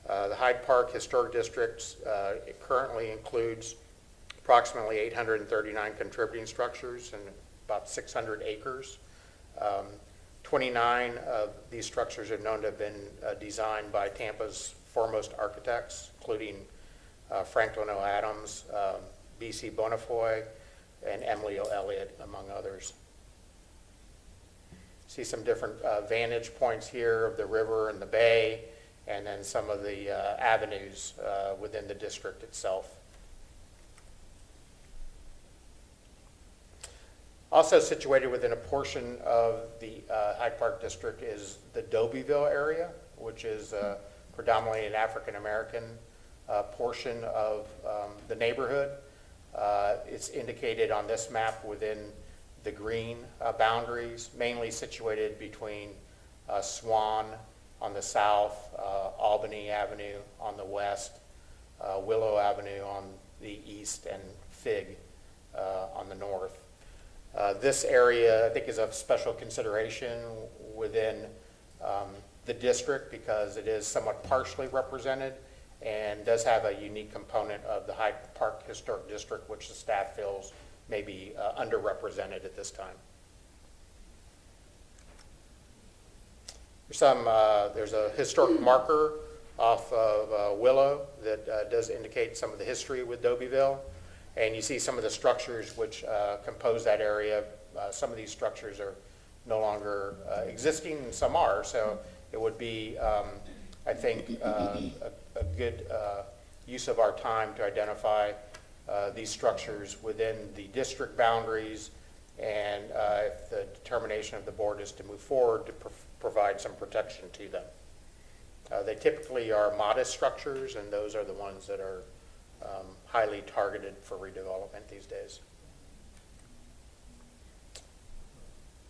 The Hyde Park Historic District currently includes approximately 839 contributing structures and about 600 acres. 29 of these structures are known to have been designed by Tampa's foremost architects, including Franklin O. Adams, B.C. Bonifoy, and Emily O. Elliott, among others. See some different vantage points here of the river and the bay, and then some of the avenues within the district itself. Also situated within a portion of the Hyde Park District is the Dobyville area, which is predominantly an African-American portion of the neighborhood. It's indicated on this map within the green boundaries, mainly situated between Swan on the south, Albany Avenue on the west, Willow Avenue on the east, and Fig on the north. This area, I think, is of special consideration within the district because it is somewhat partially represented and does have a unique component of the Hyde Park Historic District, which the staff feels may be underrepresented at this time. There's a historic marker off of Willow that does indicate some of the history with Dobyville. And you see some of the structures which compose that area. Some of these structures are no longer existing, and some are. So it would be, I think, a good use of our time to identify these structures within the district boundaries, and if the determination of the board is to move forward, to provide some protection to them. They typically are modest structures, and those are the ones that are highly targeted for redevelopment these days.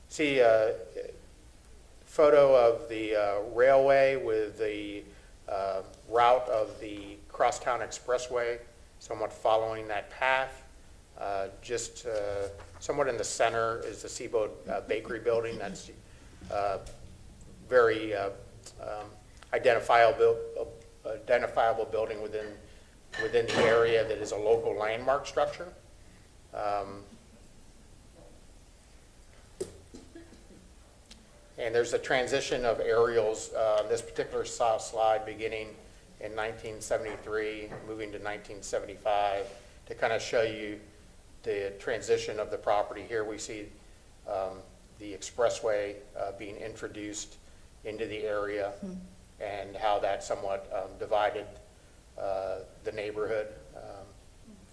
See a photo of the railway with the route of the Crosstown Expressway, somewhat following that path. Just somewhat in the center is the Seaboard Bakery building. That's very identifiable building within the area that is a local landmark structure. And there's a transition of aerials on this particular slide beginning in 1973, moving to 1975, to kind of show you the transition of the property. Here we see the expressway being introduced into the area, and how that somewhat divided the neighborhood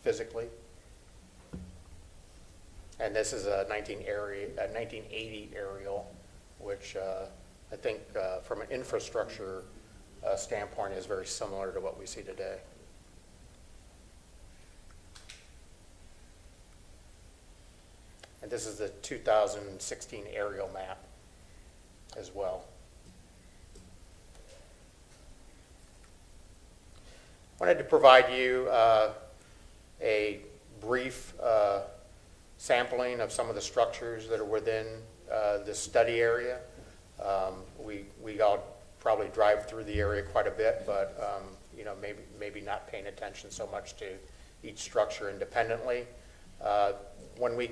physically. And this is a 1980 aerial, which I think from an infrastructure standpoint is very similar to what we see today. And this is the 2016 aerial map as well. Wanted to provide you a brief sampling of some of the structures that are within this study area. We all probably drive through the area quite a bit, but you know, maybe not paying attention so much to each structure independently. When we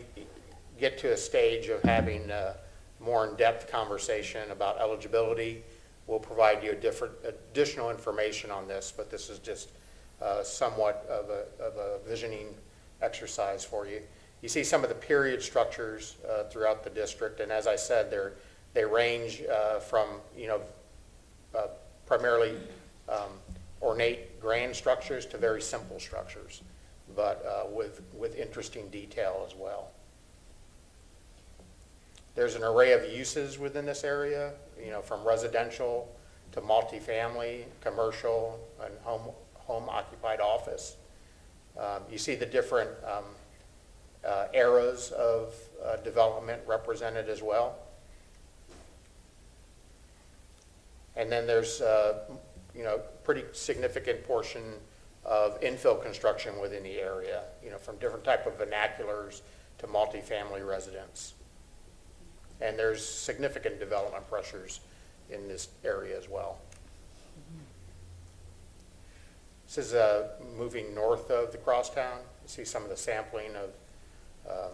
get to a stage of having a more in-depth conversation about eligibility, we'll provide you additional information on this, but this is just somewhat of a visioning exercise for you. You see some of the period structures throughout the district, and as I said, they range from primarily ornate grand structures to very simple structures, but with interesting detail as well. There's an array of uses within this area, from residential to multifamily, commercial, and home occupied office. You see the different eras of development represented as well. And then there's pretty significant portion of infill construction within the area, from different type of vernaculars to multifamily residents. And there's significant development pressures in this area as well. This is moving north of the crosstown. You see some of the sampling of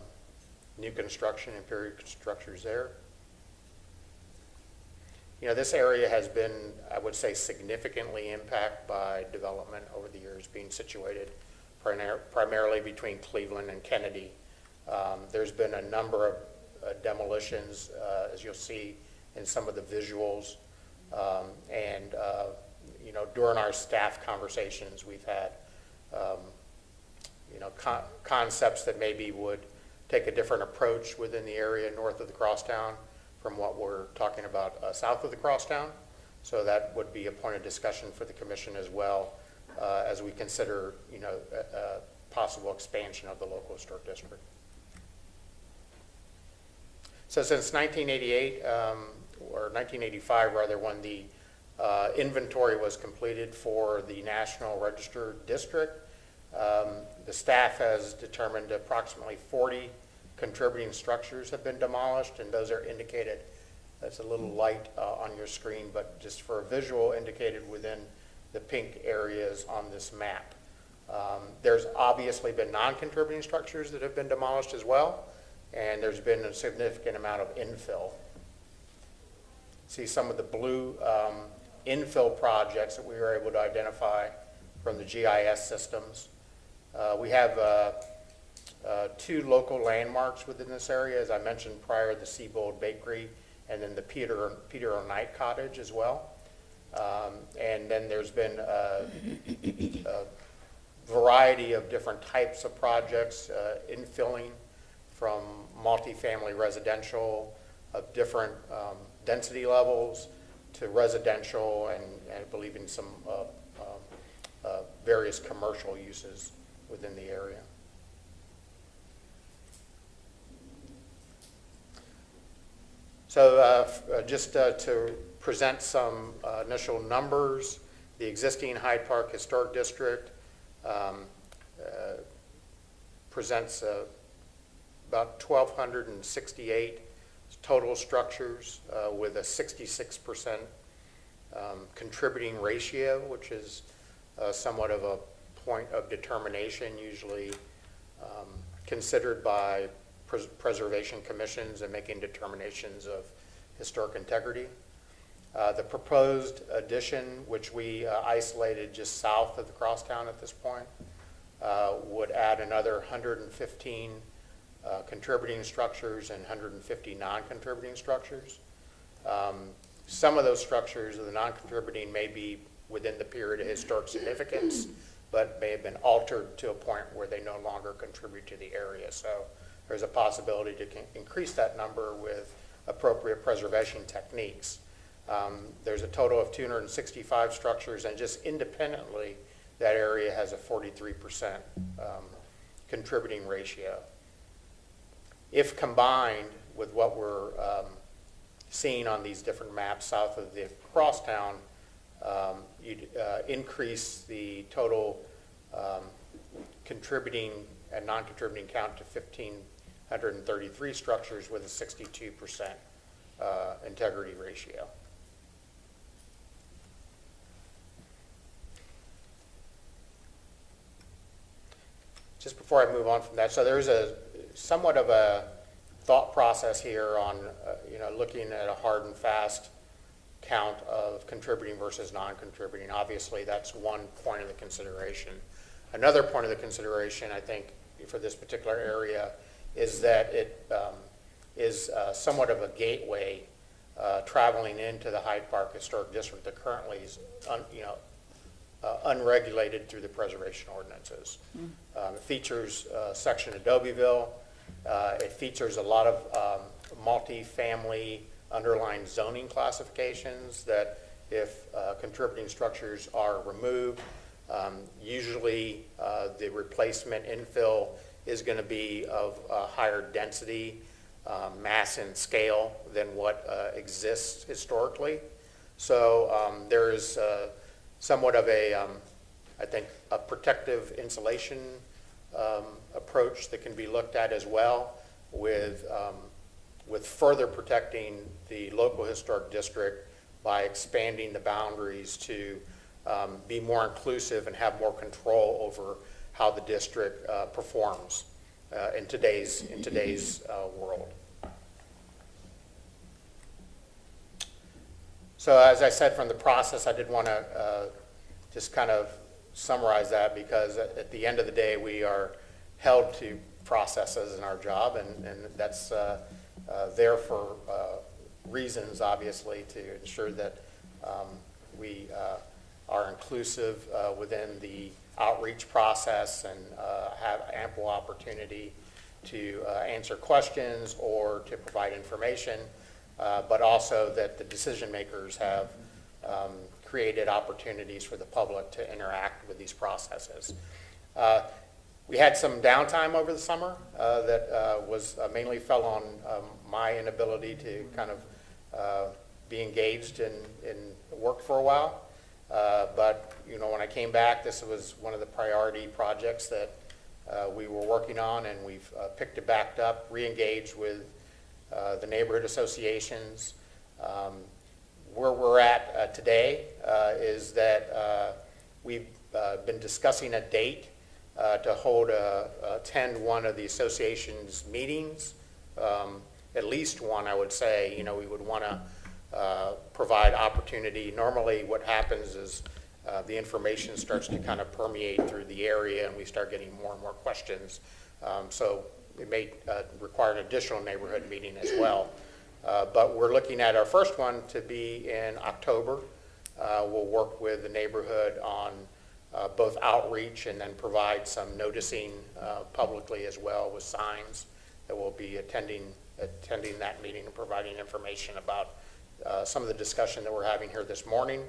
new construction and period structures there. This area has been, I would say, significantly impacted by development over the years, being situated primarily between Cleveland and Kennedy. There's been a number of demolitions, as you'll see in some of the visuals, and during our staff conversations, we've had, concepts that maybe would take a different approach within the area north of the crosstown from what we're talking about south of the crosstown. So that would be a point of discussion for the commission as well, as we consider, possible expansion of the local historic district. So since 1988, or 1985 rather, when the inventory was completed for the National Register District, the staff has determined approximately 40 contributing structures have been demolished, and those are indicated. That's a little light on your screen, but just for a visual, indicated within the pink areas on this map. There's obviously been non-contributing structures that have been demolished as well, and there's been a significant amount of infill. See some of the blue infill projects that we were able to identify from the GIS systems. We have 2 local landmarks within this area, as I mentioned prior, the Seabold Bakery and then the Peter O'Knight Cottage as well. And then there's been a variety of different types of projects, infilling from multifamily residential of different density levels to residential and I believe in some various commercial uses within the area. So just to present some initial numbers, the existing Hyde Park Historic District presents about 1,268 total structures with a 66% contributing ratio, which is somewhat of a point of determination, usually considered by preservation commissions and making determinations of historic integrity. The proposed addition, which we isolated just south of the crosstown at this point, would add another 115 contributing structures and 150 non-contributing structures. Some of those structures of the non-contributing may be within the period of historic significance, but may have been altered to a point where they no longer contribute to the area. So there's a possibility to increase that number with appropriate preservation techniques. There's a total of 265 structures, and just independently, that area has a 43% contributing ratio. If combined with what we're seeing on these different maps south of the crosstown, you'd increase the total contributing and non-contributing count to 1,533 structures with a 62% integrity ratio. Just before I move on from that, so there's a somewhat of a thought process here on looking at a hard and fast count of contributing versus non-contributing. Obviously, that's one point of the consideration. Another point of the consideration, I think, for this particular area is that it is somewhat of a gateway traveling into the Hyde Park Historic District that currently is unregulated through the preservation ordinances. It features a section of Adobe-ville. It features a lot of multi-family underlying zoning classifications that if contributing structures are removed, usually the replacement infill is going to be of higher density, mass and scale than what exists historically. So there is somewhat of a, I think, a protective insulation approach that can be looked at as well with further protecting the local historic district by expanding the boundaries to be more inclusive and have more control over how the district performs in today's world. So as I said from the process, I did want to just kind of summarize that, because at the end of the day, we are held to processes in our job, and that's there for reasons, obviously, to ensure that we are inclusive within the outreach process and have ample opportunity to answer questions or to provide information, but also that the decision makers have created opportunities for the public to interact with these processes. We had some downtime over the summer that was mainly fell on my inability to kind of be engaged in work for a while. But when I came back, this was one of the priority projects that we were working on, and we've picked it back up, re-engaged with the neighborhood associations. Where we're at today is that we've been discussing a date to attend one of the association's meetings, at least one, I would say. We would want to provide opportunity. Normally what happens is the information starts to kind of permeate through the area, and we start getting more and more questions. So it may require an additional neighborhood meeting as well. But we're looking at our first one to be in October. We'll work with the neighborhood on both outreach and then provide some noticing publicly as well with signs that we'll be attending that meeting and providing information about some of the discussion that we're having here this morning.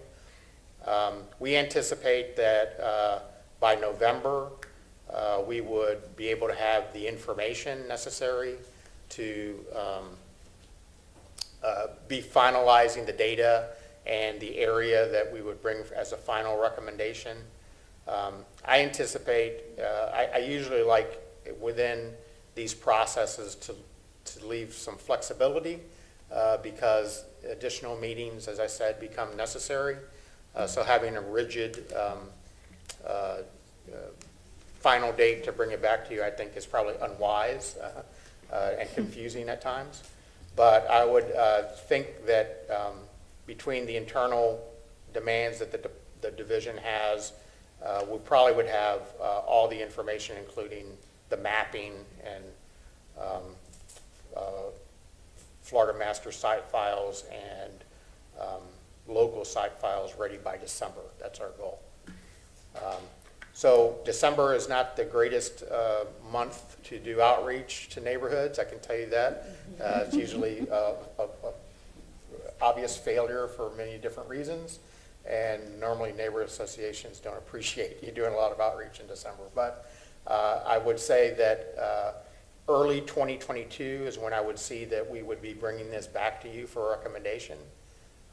We anticipate that by November we would be able to have the information necessary to be finalizing the data and the area that we would bring as a final recommendation. I anticipate, I usually like within these processes to leave some flexibility because additional meetings, as I said, become necessary. So having a rigid final date to bring it back to you, I think, is probably unwise and confusing at times. But I would think that between the internal demands that the division has, we probably would have all the information, including the mapping and Florida master site files and local site files ready by December. That's our goal. So December is not the greatest month to do outreach to neighborhoods, I can tell you that. It's usually a obvious failure for many different reasons, and normally neighborhood associations don't appreciate you doing a lot of outreach in December. But I would say that early 2022 is when I would see that we would be bringing this back to you for recommendation,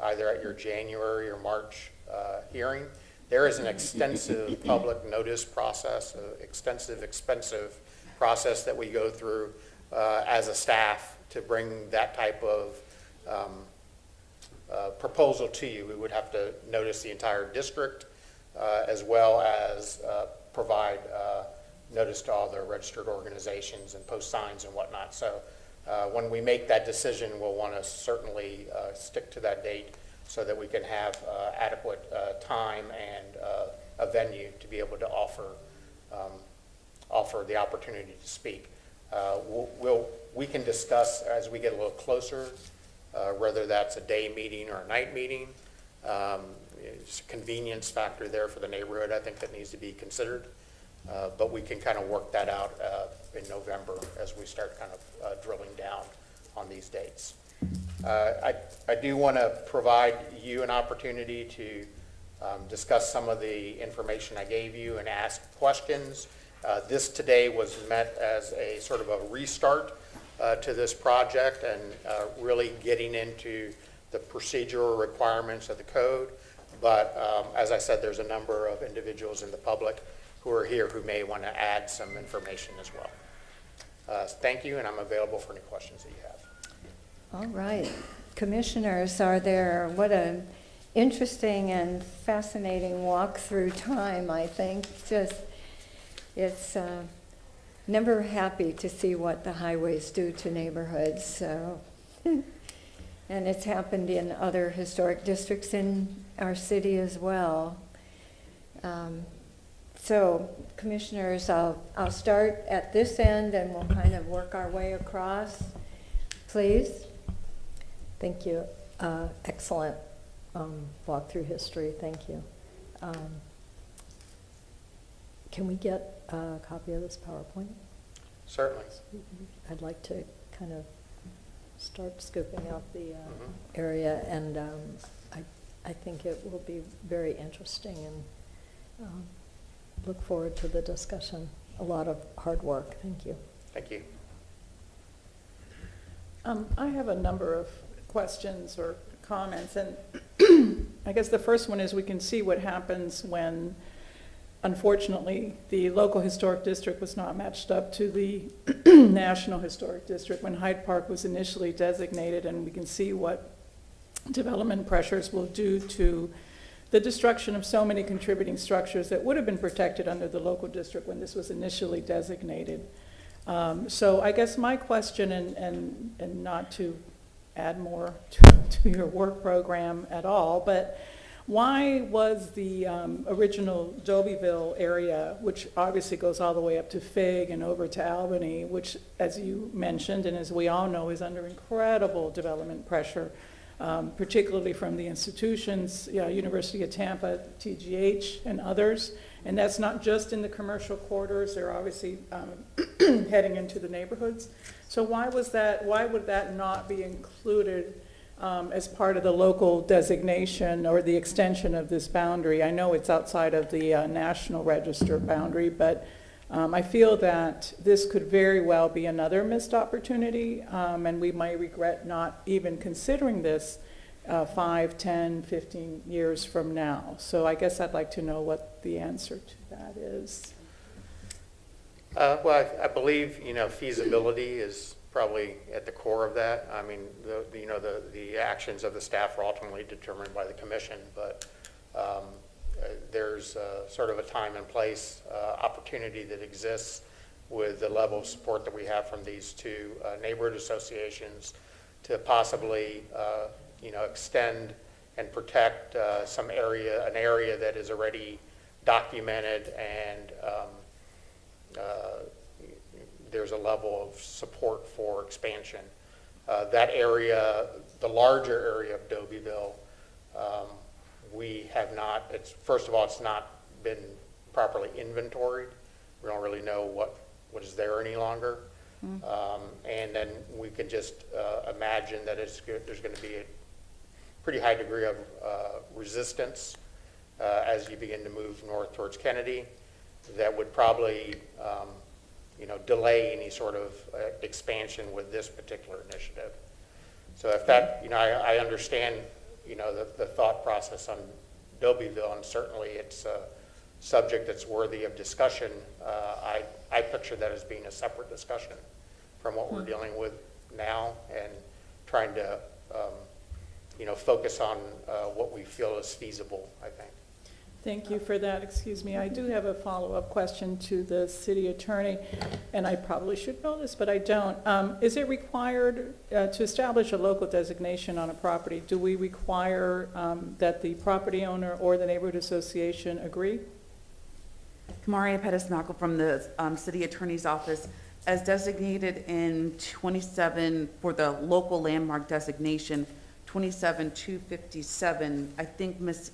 either at your January or March hearing. There is an extensive public notice process, an extensive, expensive process that we go through as a staff to bring that type of proposal to you. We would have to notice the entire district as well as provide notice to all the registered organizations and post signs and whatnot. So when we make that decision, we'll want to certainly stick to that date so that we can have adequate time and a venue to be able to offer the opportunity to speak. We can discuss as we get a little closer whether that's a day meeting or a night meeting. It's a convenience factor there for the neighborhood, I think, that needs to be considered. But we can kind of work that out in November as we start kind of drilling down on these dates. I do want to provide you an opportunity to discuss some of the information I gave you and ask questions. This today was meant as a sort of a restart to this project and really getting into the procedural requirements of the code. But as I said, there's a number of individuals in the public who are here who may want to add some information as well. Thank you, and I'm available for any questions that you have. All right. Commissioners, what an interesting and fascinating walk through time, I think. It's never happy to see what the highways do to neighborhoods. So, and it's happened in other historic districts in our city as well. So, Commissioners, I'll start at this end and we'll kind of work our way across. Please. Thank you. Excellent walk through history. Thank you. Can we get a copy of this PowerPoint? Certainly. I'd like to kind of start scooping out the area, and I think it will be very interesting, and look forward to the discussion. A lot of hard work. Thank you. Thank you. I have a number of questions or comments, and I guess the first one is we can see what happens when, unfortunately, the local historic district was not matched up to the National Historic District when Hyde Park was initially designated, and we can see what development pressures will do to the destruction of so many contributing structures that would have been protected under the local district when this was initially designated. So I guess my question, and not to add more to your work program at all, but why was the original Dobyville area, which obviously goes all the way up to Fig and over to Albany, which, as you mentioned and as we all know, is under incredible development pressure, particularly from the institutions, University of Tampa, TGH, and others. And that's not just in the commercial corridors, they're obviously heading into the neighborhoods. So why would that not be included as part of the local designation or the extension of this boundary? I know it's outside of the National Register boundary, but I feel that this could very well be another missed opportunity, and we might regret not even considering this 5, 10, 15 years from now. So I guess I'd like to know what the answer to that is. Well, I believe, feasibility is probably at the core of that. I mean, the actions of the staff are ultimately determined by the commission, but there's sort of a time and place opportunity that exists with the level of support that we have from these two neighborhood associations to possibly, extend and protect an area that is already documented, and there's a level of support for expansion. That area, the larger area of Dobyville, we have not, first of all, it's not been properly inventoried. We don't really know what is there any longer. And then we can just imagine that there's going to be a pretty high degree of resistance as you begin to move north towards Kennedy. That would probably delay any sort of expansion with this particular initiative. So if that, I understand, the thought process on Dobyville, and certainly it's a subject that's worthy of discussion. I picture that as being a separate discussion from what we're dealing with now, and trying to, focus on what we feel is feasible, I think. Thank you for that. Excuse me. I do have a follow-up question to the city attorney, and I probably should know this, but I don't. Is it required to establish a local designation on a property? Do we require that the property owner or the neighborhood association agree? Kamaria Pettis-Mackel from the city attorney's office. As designated in 27 for the local landmark designation, 27257, I think Ms.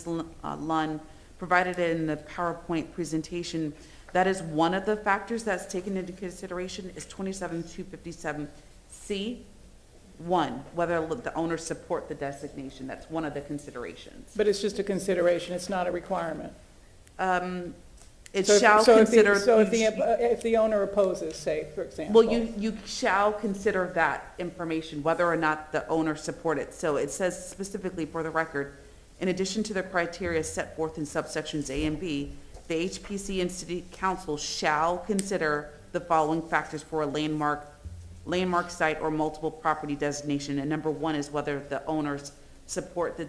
Lunn provided it in the PowerPoint presentation. That is one of the factors that's taken into consideration is 27257C1, whether the owners support the designation. That's one of the considerations. But it's just a consideration, it's not a requirement. It shall consider. If the owner opposes, say, for example. Well, you shall consider that information, whether or not the owner support it. So it says specifically for the record, in addition to the criteria set forth in subsections A and B, the HPC and City Council shall consider the following factors for a landmark site or multiple property designation. And number one is whether the owners support the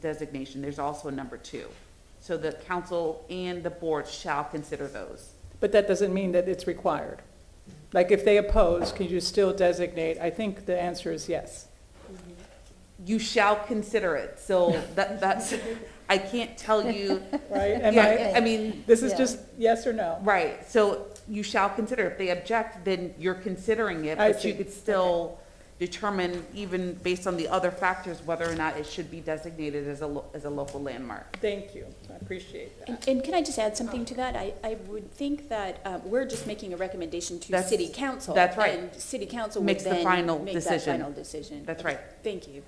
designation. There's also a number two. So the council and the board shall consider those. But that doesn't mean that it's required. Like if they oppose, can you still designate? I think the answer is yes. You shall consider it. So that's, I can't tell you. Right? I mean. This is just yes or no. Right. So you shall consider. If they object, then you're considering it, but you could still determine, even based on the other factors, whether or not it should be designated as a local landmark. Thank you, I appreciate that. And can I just add something to that? I would think that we're just making a recommendation to That's- city council. that's right. And city council would Makes the then final make decision. that final decision. That's Okay, right. Thank you.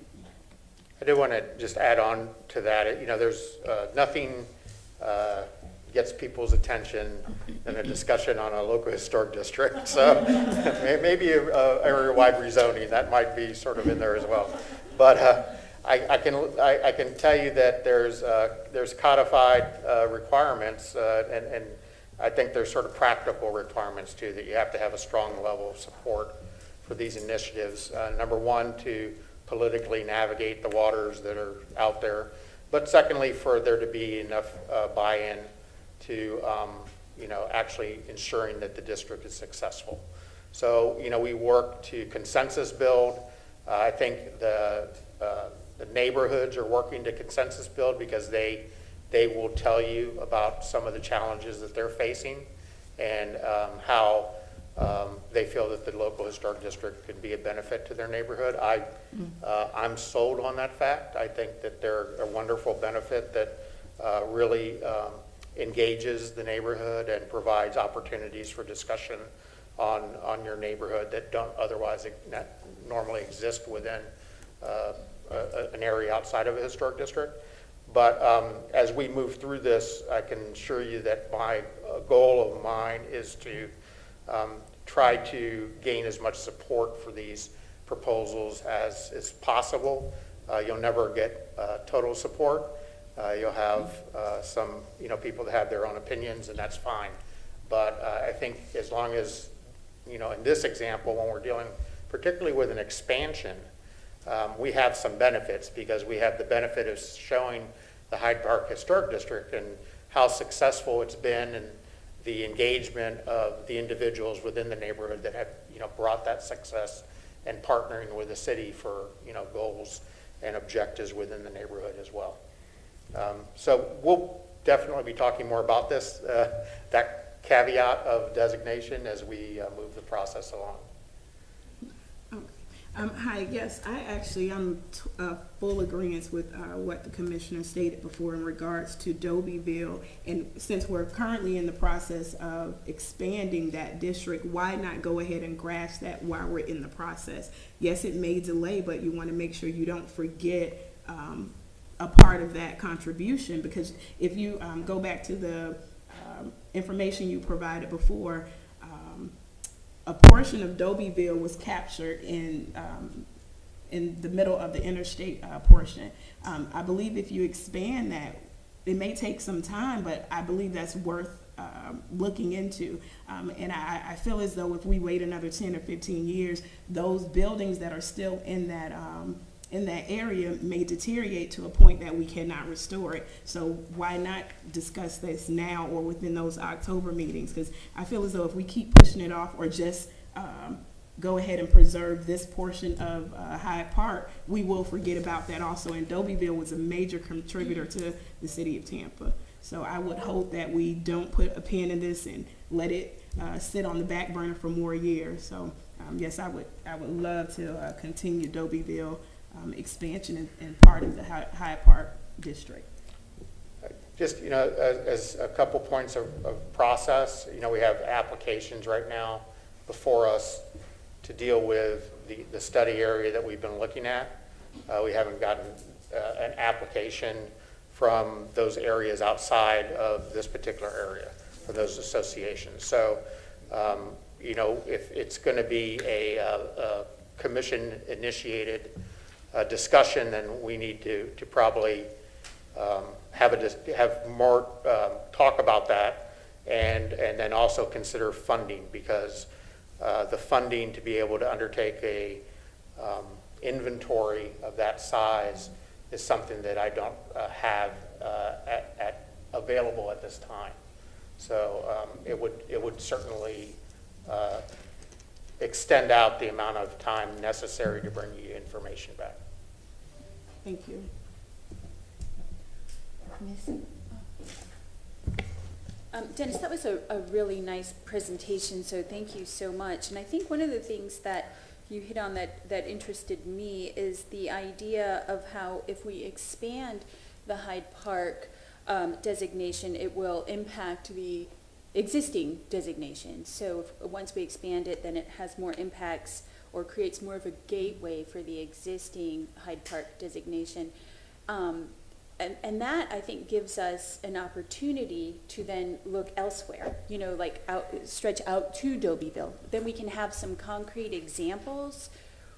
I do want to just add on to that. You know, there's nothing gets people's attention than a discussion on a local historic district. So maybe area-wide rezoning, that might be sort of in there as well. But I can tell you that there's codified requirements, and I think there's sort of practical requirements too, that you have to have a strong level of support for these initiatives. Number one, to politically navigate the waters that are out there, but secondly, for there to be enough buy-in to, you know, actually ensuring that the district is successful. So, you know, we work to consensus build. I think the neighborhoods are working to consensus build because they will tell you about some of the challenges that they're facing and how they feel that the local historic district could be a benefit to their neighborhood. I'm sold on that fact. I think that they're a wonderful benefit that really engages the neighborhood and provides opportunities for discussion on your neighborhood that don't otherwise normally exist within an area outside of a historic district. But as we move through this, I can assure you that my goal of mine is to try to gain as much support for these proposals as is possible. You'll never get total support. You'll have some, you know, people that have their own opinions, and that's fine. But I think as long as, you know, in this example, when we're dealing particularly with an expansion, we have some benefits because we have the benefit of showing the Hyde Park Historic District and how successful it's been and the engagement of the individuals within the neighborhood that have, you know, brought that success and partnering with the city for, you know, goals and objectives within the neighborhood as well. So we'll definitely be talking more about this, that caveat of designation as we move the process along. Hi, yes, I'm full agreement with what the commissioner stated before in regards to Dobyville. And since we're currently in the process of expanding that district, why not go ahead and grasp that while we're in the process? Yes, it may delay, but you want to make sure you don't forget a part of that contribution, because if you go back to the information you provided before, a portion of Dobyville was captured in the middle of the interstate portion. I believe if you expand that, it may take some time, but I believe that's worth looking into. And I feel as though if we wait another 10 or 15 years, those buildings that are still in that area may deteriorate to a point that we cannot restore it. So why not discuss this now or within those October meetings? Because I feel as though if we keep pushing it off or just go ahead and preserve this portion of Hyde Park, we will forget about that also. And Dobyville was a major contributor to the city of Tampa. So I would hope that we don't put a pin in this and let it sit on the back burner for more years. So yes, I would love to continue Dobyville expansion and part of the Hyde Park district. Just, you know, as a couple points of process, you know, we have applications right now before us to deal with the study area that we've been looking at. We haven't gotten an application from those areas outside of this particular area for those associations. So, you know, if it's going to be a commission-initiated discussion, then we need to probably have more talk about that, and then also consider funding, because the funding to be able to undertake a inventory of that size is something that I don't have available at this time. So it would certainly extend out the amount of time necessary to bring you information back. Thank you. Dennis, that was a really nice presentation, so thank you so much. And I think one of the things that you hit on that interested me is the idea of how if we expand the Hyde Park designation, it will impact the existing designation. So once we expand it, then it has more impacts or creates more of a gateway for the existing Hyde Park designation. And that, I think, gives us an opportunity to then look elsewhere, you know, like stretch out to Dobyville. Then we can have some concrete examples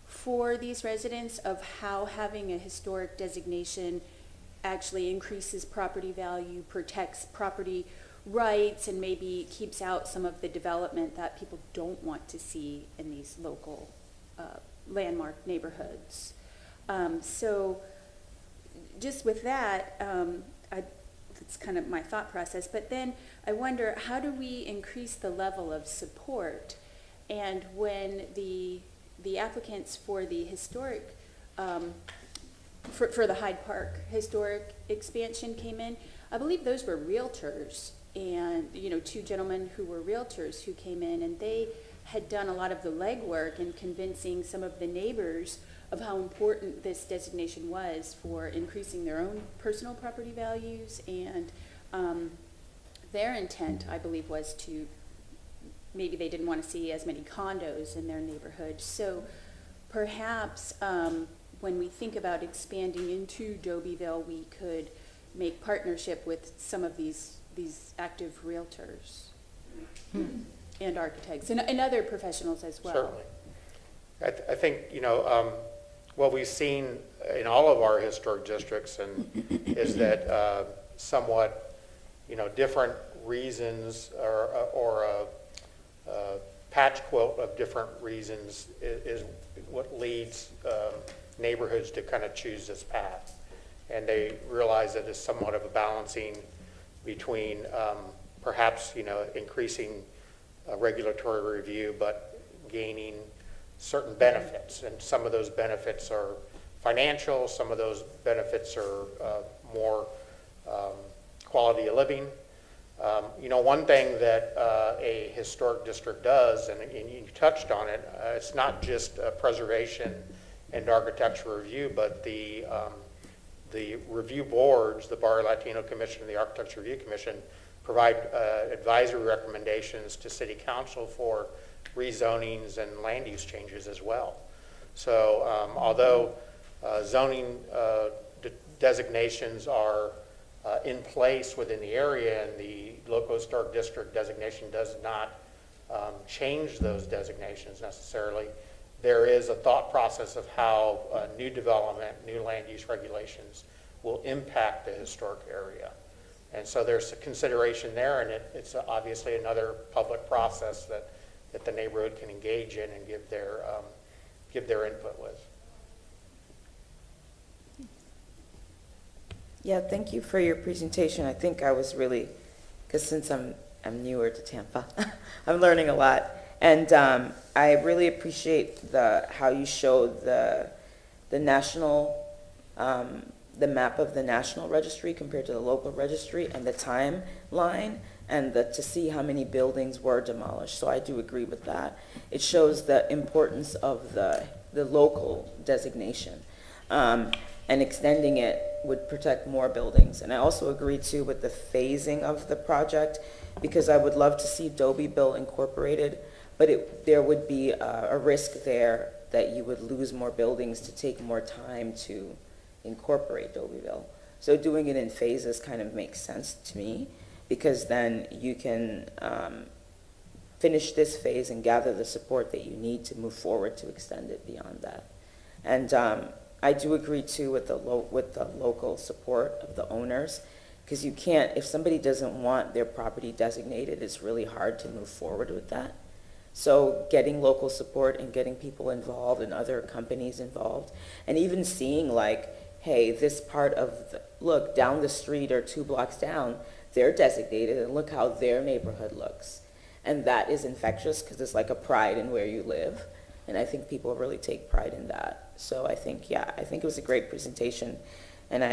for these residents of how having a historic designation actually increases property value, protects property rights, and maybe keeps out some of the development that people don't want to see in these local landmark neighborhoods. So just with that, that's kind of my thought process. But then I wonder, how do we increase the level of support? And when the applicants for the historic, for the Hyde Park historic expansion came in, I believe those were realtors, and you know, two gentlemen who were realtors who came in, and they had done a lot of the legwork in convincing some of the neighbors of how important this designation was for increasing their own personal property values. And their intent, I believe, was to, maybe they didn't want to see as many condos in their neighborhood. So perhaps when we think about expanding into Dobyville, we could make partnership with some of these active realtors and architects and other professionals as well. Certainly. I think, you know, what we've seen in all of our historic districts is that somewhat, you know, different reasons or a patch quilt of different reasons is what leads neighborhoods to kind of choose this path. And they realize that it's somewhat of a balancing between perhaps, you know, increasing regulatory review, but gaining certain benefits. And some of those benefits are financial, some of those benefits are more quality of living. You know, one thing that a historic district does, and you touched on it, it's not just preservation and architectural review, but the review boards, the Barrio Latino Commission and the Architecture Review Commission, provide advisory recommendations to City Council for rezonings and land use changes as well. So although zoning designations are in place within the area, and the local historic district designation does not change those designations necessarily, there is a thought process of how new development, new land use regulations will impact the historic area. And so there's a consideration there, and it's obviously another public process that the neighborhood can engage in and give their input with. Yeah, thank you for your presentation. I think I was really, because since I'm newer to Tampa, I'm learning a lot. And I really appreciate how you showed the national, the map of the national registry compared to the local registry, and the timeline, and to see how many buildings were demolished. So I do agree with that. It shows the importance of the local designation. And extending it would protect more buildings. And I also agree too with the phasing of the project, because I would love to see Dobyville incorporated, but there would be a risk there that you would lose more buildings to take more time to incorporate Dobyville. So doing it in phases kind of makes sense to me, because then you can finish this phase and gather the support that you need to move forward to extend it beyond that. And I do agree too with the local support of the owners, because you can't, if somebody doesn't want their property designated, it's really hard to move forward with that. So getting local support and getting people involved and other companies involved, and even seeing like, hey, this part of, look, down the street or 2 blocks down, they're designated, and look how their neighborhood looks. And that is infectious, because it's like a pride in where you live. And I think people really take pride in that. So I think, yeah, I think it was a great presentation. And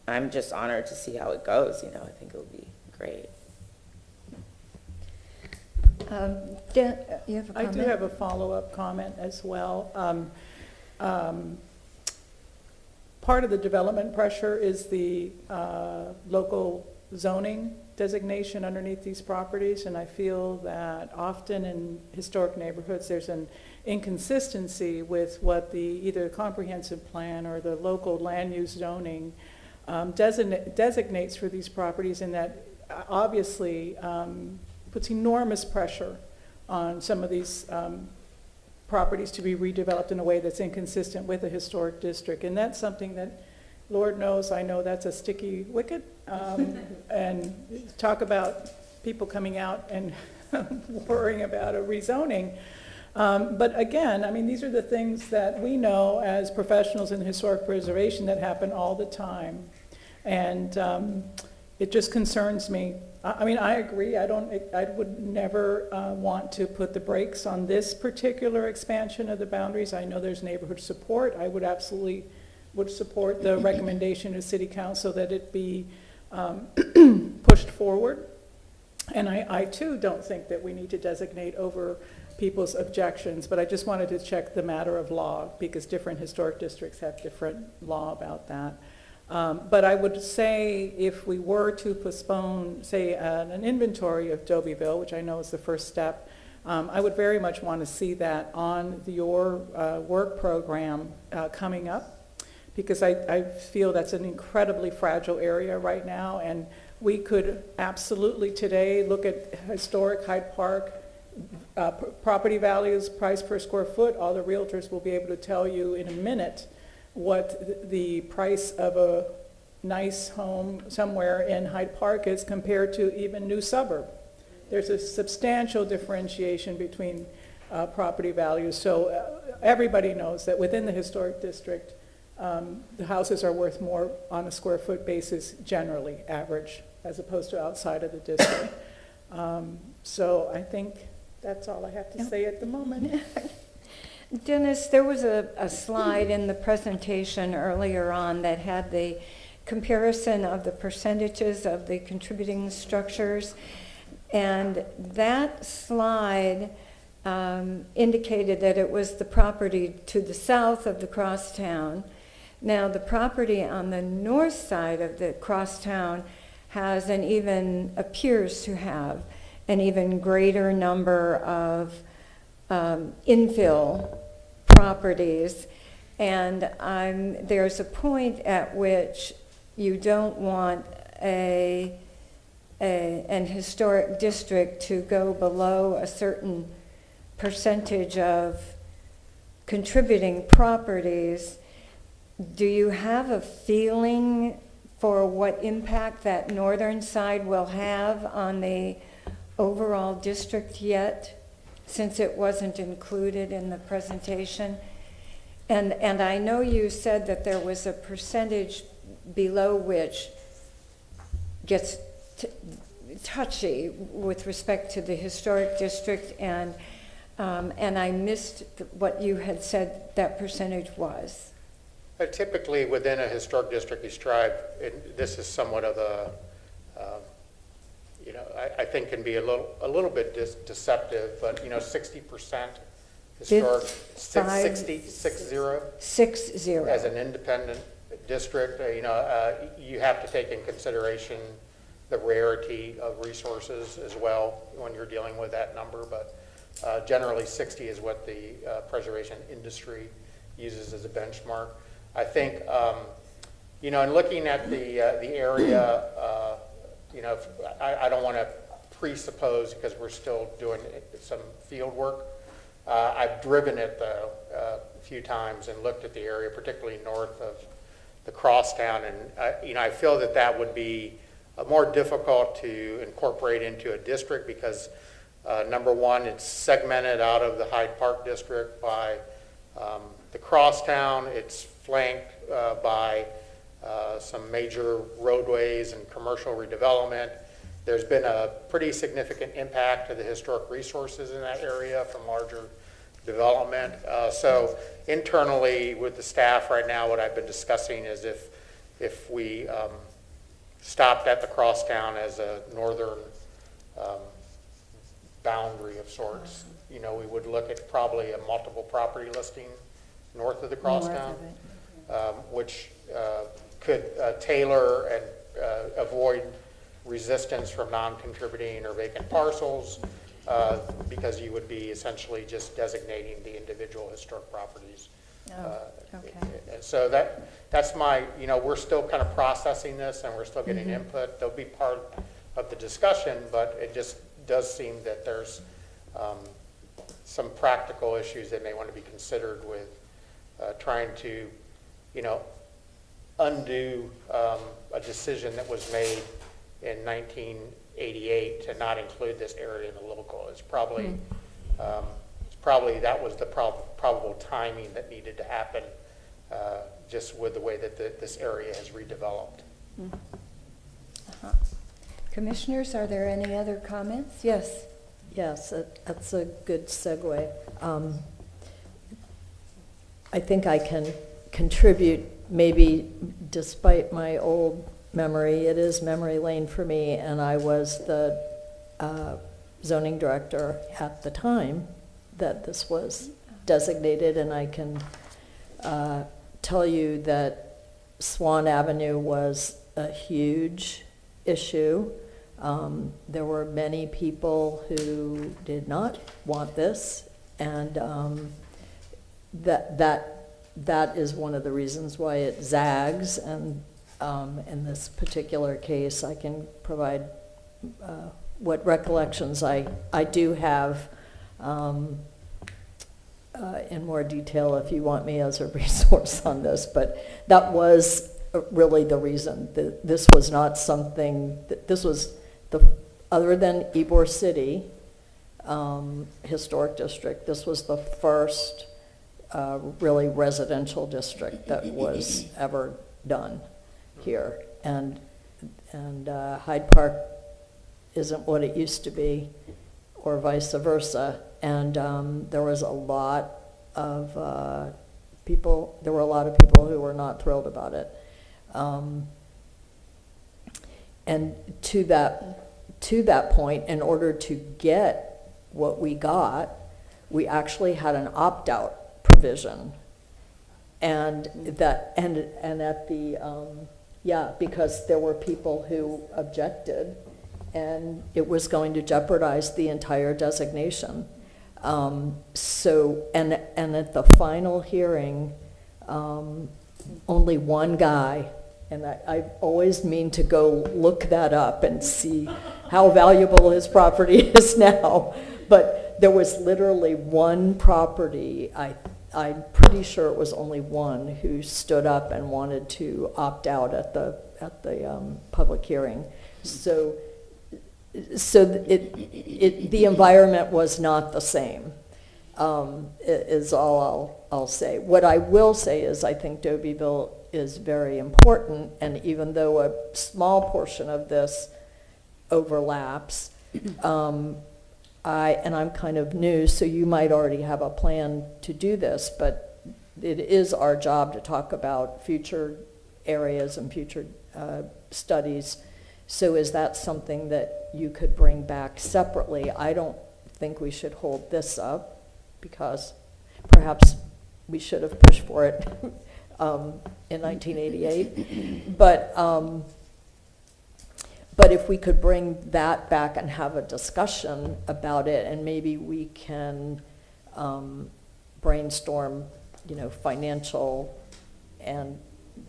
I'm just honored to see how it goes. You know, I think it'll be great. You have a I comment? do have a follow-up comment as well. Part of the development pressure is the local zoning designation underneath these properties, and I feel that often in historic neighborhoods there's an inconsistency with what the either comprehensive plan or the local land use zoning designates for these properties, and that obviously puts enormous pressure on some of these properties to be redeveloped in a way that's inconsistent with a historic district. And that's something that, Lord knows, I know that's a sticky wicket. And talk about people coming out and worrying about a rezoning. But again, I mean, these are the things that we know as professionals in historic preservation that happen all the time. And it just concerns me. I mean, I agree. I would never want to put the brakes on this particular expansion of the boundaries. I know there's neighborhood support. I would absolutely support the recommendation of City Council that it be pushed forward. And I too don't think that we need to designate over people's objections, but I just wanted to check the matter of law because different historic districts have different law about that. But I would say if we were to postpone, say, an inventory of Dobyville, which I know is the first step, I would very much want to see that on your work program coming up, because I feel that's an incredibly fragile area right now, and we could absolutely today look at historic Hyde Park property values, price per square foot. All the realtors will be able to tell you in a minute what the price of a nice home somewhere in Hyde Park is compared to even New Suburb. There's a substantial differentiation between property values. So everybody knows that within the historic district, the houses are worth more on a square foot basis, generally, average, as opposed to outside of the district. So I think that's all I have to say at the moment. Dennis, there was a slide in the presentation earlier on that had the comparison of the percentages of the contributing structures, and that slide indicated that it was the property to the south of the crosstown. Now, the property on the north side of the crosstown appears to have an even greater number of infill properties, and there's a point at which you don't want an historic district to go below a certain percentage of contributing properties. Do you have a feeling for what impact that northern side will have on the overall district yet, since it wasn't included in the presentation? And I know you said that there was a percentage below which gets touchy with respect to the historic district, and I missed what you had said that percentage was. Typically within a historic district, you strive, and this is somewhat of a, I think can be a little bit deceptive, but 60% historic, 60 as an independent district. You have to take in consideration the rarity of resources as well when you're dealing with that number, but generally 60 is what the preservation industry uses as a benchmark. I think, in looking at the area, I don't want to presuppose, because we're still doing some field work. I've driven it though a few times and looked at the area, particularly north of the crosstown, and I feel that would be more difficult to incorporate into a district because number one, it's segmented out of the Hyde Park district by the crosstown. It's flanked by some major roadways and commercial redevelopment. There's been a pretty significant impact to the historic resources in that area from larger development. So internally with the staff right now, what I've been discussing is if we stopped at the crosstown as a northern boundary of sorts. You know, we would look at probably a multiple property listing north of the crosstown, which could tailor and avoid resistance from non-contributing or vacant parcels, because you would be essentially just designating the individual historic properties. And so that's my, you know, we're still kind of processing this and we're still getting input. They'll be part of the discussion, but it just does seem that there's some practical issues that may want to be considered with trying to, you know, undo a decision that was made in 1988 to not include this area in the local. It's probably that was the probable timing that needed to happen, just with the way that this area has redeveloped. Commissioners, are there any other comments? Yes. Yes, that's a good segue. I think I can contribute, maybe despite my old memory, it is memory lane for me, and I was the zoning director at the time that this was designated, and I can tell you that Swan Avenue was a huge issue. There were many people who did not want this, and that is one of the reasons why it zags. And in this particular case, I can provide what recollections I do have in more detail if you want me as a resource on this. But that was really the reason that this was not something that this was other than Ybor City Historic District, this was the first really residential district that was ever done here. And Hyde Park isn't what it used to be, or vice versa. And there was a lot of people who were not thrilled about it. And to that point, in order to get what we got, we actually had an opt-out provision, and at the because there were people who objected, and it was going to jeopardize the entire designation. So at the final hearing, only one guy. And I always mean to go look that up and see how valuable his property is now. But there was literally one property, I'm pretty sure it was only one, who stood up and wanted to opt out at the public hearing. So the environment was not the same, is all I'll say. What I will say is I think Dobyville is very important, and even though a small portion of this overlaps, I'm kind of new, so you might already have a plan to do this, but it is our job to talk about future areas and future studies. So is that something that you could bring back separately? I don't think we should hold this up, because perhaps we should have pushed for it in 1988, but if we could bring that back and have a discussion about it, and maybe we can brainstorm, financial and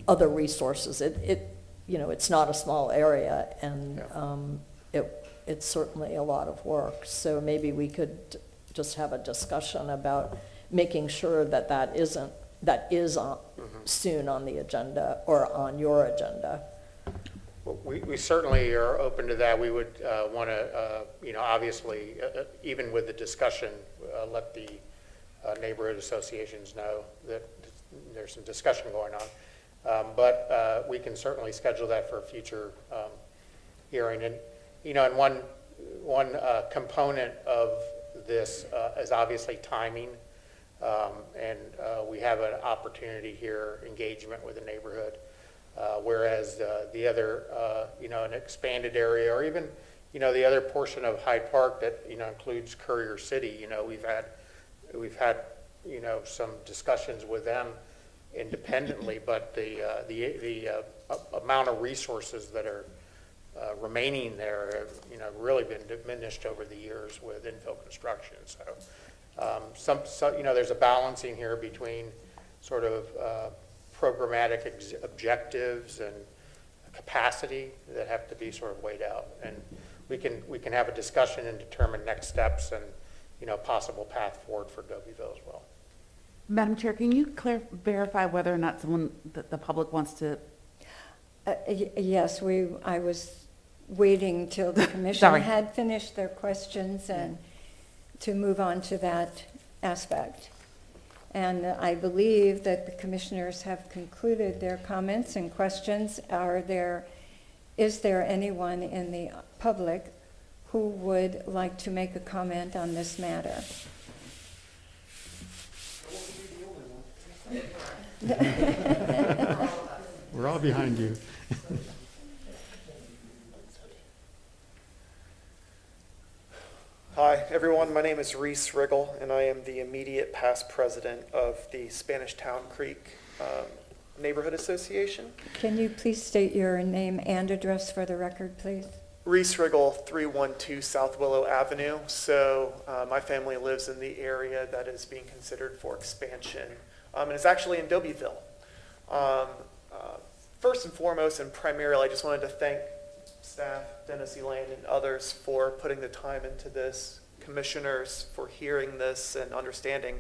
other resources. It's not a small area, and it's certainly a lot of work. So maybe we could just have a discussion about making sure that is soon on the agenda, or on your agenda. Well, we certainly are open to that. We would want to, obviously, even with the discussion, let the neighborhood associations know that there's some discussion going on. But we can certainly schedule that for a future hearing. And, and one component of this is obviously timing. And we have an opportunity here, engagement with the neighborhood, whereas the other, an expanded area, or even the other portion of Hyde Park that, includes Courier City, we've had, some discussions with them independently, but the amount of resources that are remaining there have, really been diminished over the years with infill construction. So, there's a balancing here between sort of programmatic objectives and capacity that have to be sort of weighed out. And we can have a discussion and determine next steps and, possible path forward for Dobyville as well. Madam Chair, can you verify whether or not the public wants to? Yes, I was waiting till the commission had finished their questions and to move on to that aspect. And I believe that the commissioners have concluded their comments and questions. Is there anyone in the public who would like to make a comment on this matter? We're all behind you. Hi, everyone. My name is Reese Riggle, and I am the immediate past president of the Spanish Town Creek Neighborhood Association. Can you please state your name and address for the record, please? Reese Riggle, 312 South Willow Avenue. So my family lives in the area that is being considered for expansion, and it's actually in Dobyville. First and foremost, and primarily, I just wanted to thank staff, Dennis Elaine, and others for putting the time into this, commissioners for hearing this and understanding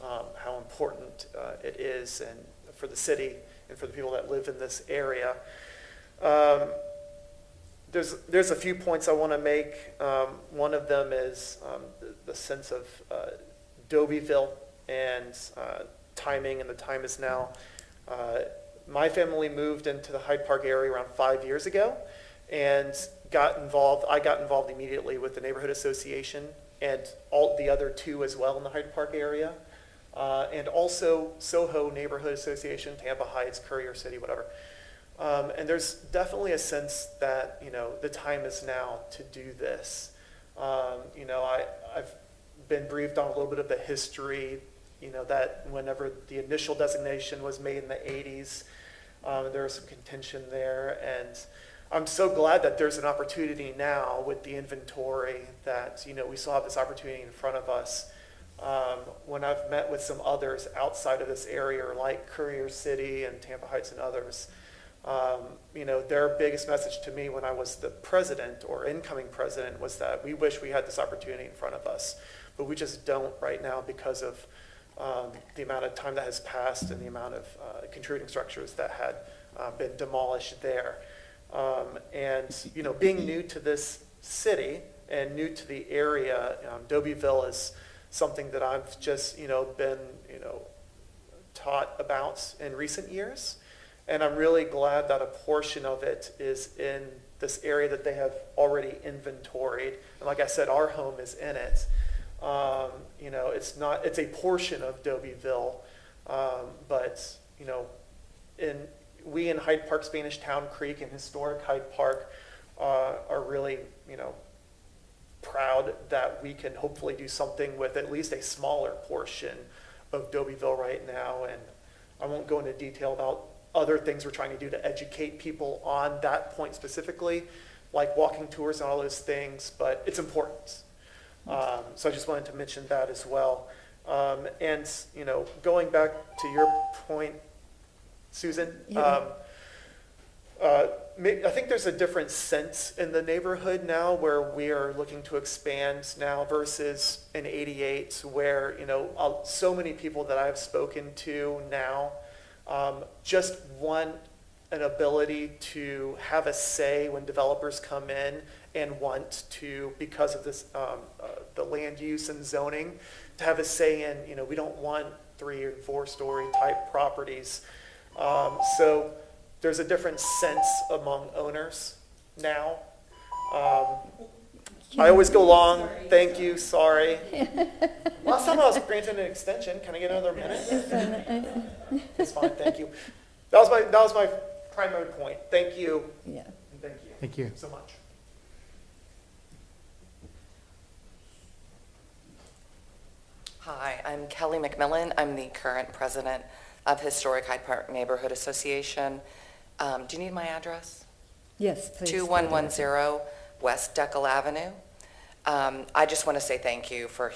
how important it is and for the city and for the people that live in this area. There's a few points I want to make. One of them is the sense of Dobyville and timing, and the time is now. My family moved into the Hyde Park area around 5 years ago and I got involved immediately with the neighborhood association and all the other two as well in the Hyde Park area. And also Soho Neighborhood Association, Tampa Heights, Courier City, whatever. And there's definitely a sense that, the time is now to do this. I've been briefed on a little bit of the history, that whenever the initial designation was made in the 80s, there was some contention there. And I'm so glad that there's an opportunity now with the inventory that, we still have this opportunity in front of us. When I've met with some others outside of this area, like Courier City and Tampa Heights and others, their biggest message to me when I was the president or incoming president was that we wish we had this opportunity in front of us, but we just don't right now because of the amount of time that has passed and the amount of contributing structures that had been demolished there. And being new to this city and new to the area, Dobyville is something that I've just, been, taught about in recent years. And I'm really glad that a portion of it is in this area that they have already inventoried. And like I said, our home is in it. It's a portion of Dobyville, but, we in Hyde Park, Spanish Town Creek, and historic Hyde Park are really, proud that we can hopefully do something with at least a smaller portion of Dobyville right now. And I won't go into detail about other things we're trying to do to educate people on that point specifically, like walking tours and all those things, but it's important. So I just wanted to mention that as well. And, going back to your point, Susan, I think there's a different sense in the neighborhood now where we are looking to expand now versus in '88 where, so many people that I've spoken to now just want an ability to have a say when developers come in and want to, because of this, the land use and zoning, to have a say in, we don't want 3 or 4 story type properties. So there's a different sense among owners now. I always go long. Thank you. Sorry. Last time I was granted an extension. Can I get another minute? It's fine. Thank you. That was my primary point. Thank you. Yeah. And thank you. Thank you so much. Hi, I'm Kelly McMillan. I'm the current president of Historic Hyde Park Neighborhood Association. Do you need my address? Yes, please. 2110 West Deckel Avenue. I just want to say thank you for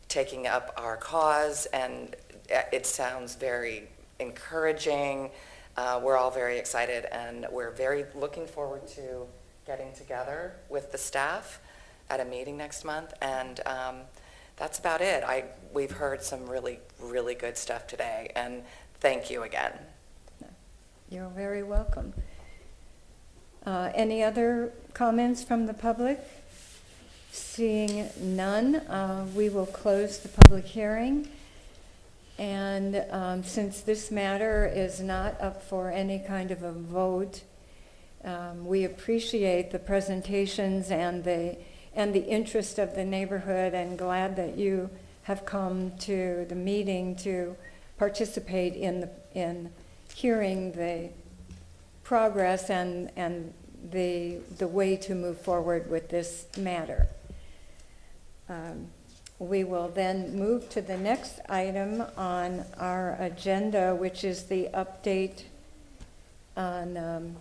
taking up our cause, and it sounds very encouraging. We're all very excited, and we're very looking forward to getting together with the staff at a meeting next month, and that's about it. We've heard some really, really good stuff today, and thank you again. You're very welcome. Any other comments from the public? Seeing none, we will close the public hearing. And since this matter is not up for any kind of a vote, we appreciate the presentations and the interest of the neighborhood, and glad that you have come to the meeting to participate in hearing the progress and the way to move forward with this matter. We will then move to the next item on our agenda, which is the update on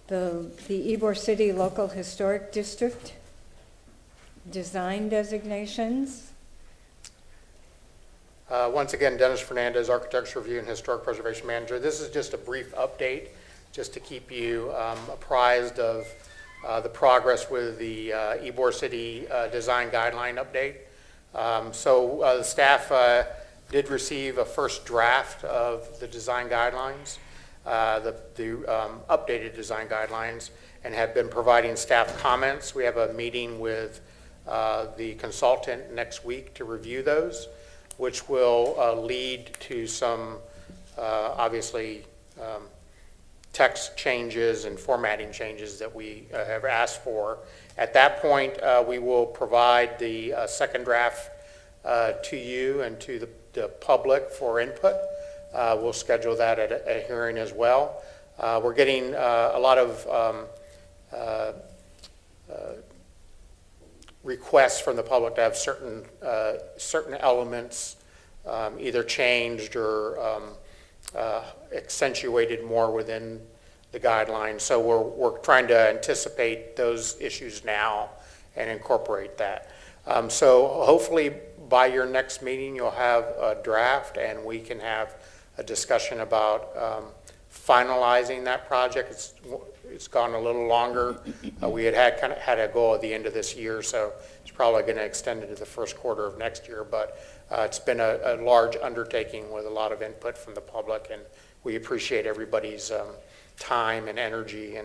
the Ybor City Local Historic District design designations. Once again, Dennis Fernandez, Architecture Review and Historic Preservation Manager. This is just a brief update, just to keep you apprised of the progress with the Ybor City Design Guideline update. The staff did receive a first draft of the design guidelines, the updated design guidelines, and have been providing staff comments. We have a meeting with the consultant next week to review those, which will lead to some, obviously, text changes and formatting changes that we have asked for. At that point, we will provide the second draft to you and to the public for input. We'll schedule that at a hearing as well. We're getting a lot of requests from the public to have certain elements either changed or accentuated more within the guidelines. So we're trying to anticipate those issues now and incorporate that. So hopefully by your next meeting you'll have a draft, and we can have a discussion about finalizing that project. It's gone a little longer. We had a goal at the end of this year, so it's probably going to extend into the first quarter of next year. But it's been a large undertaking with a lot of input from the public, and we appreciate everybody's time and energy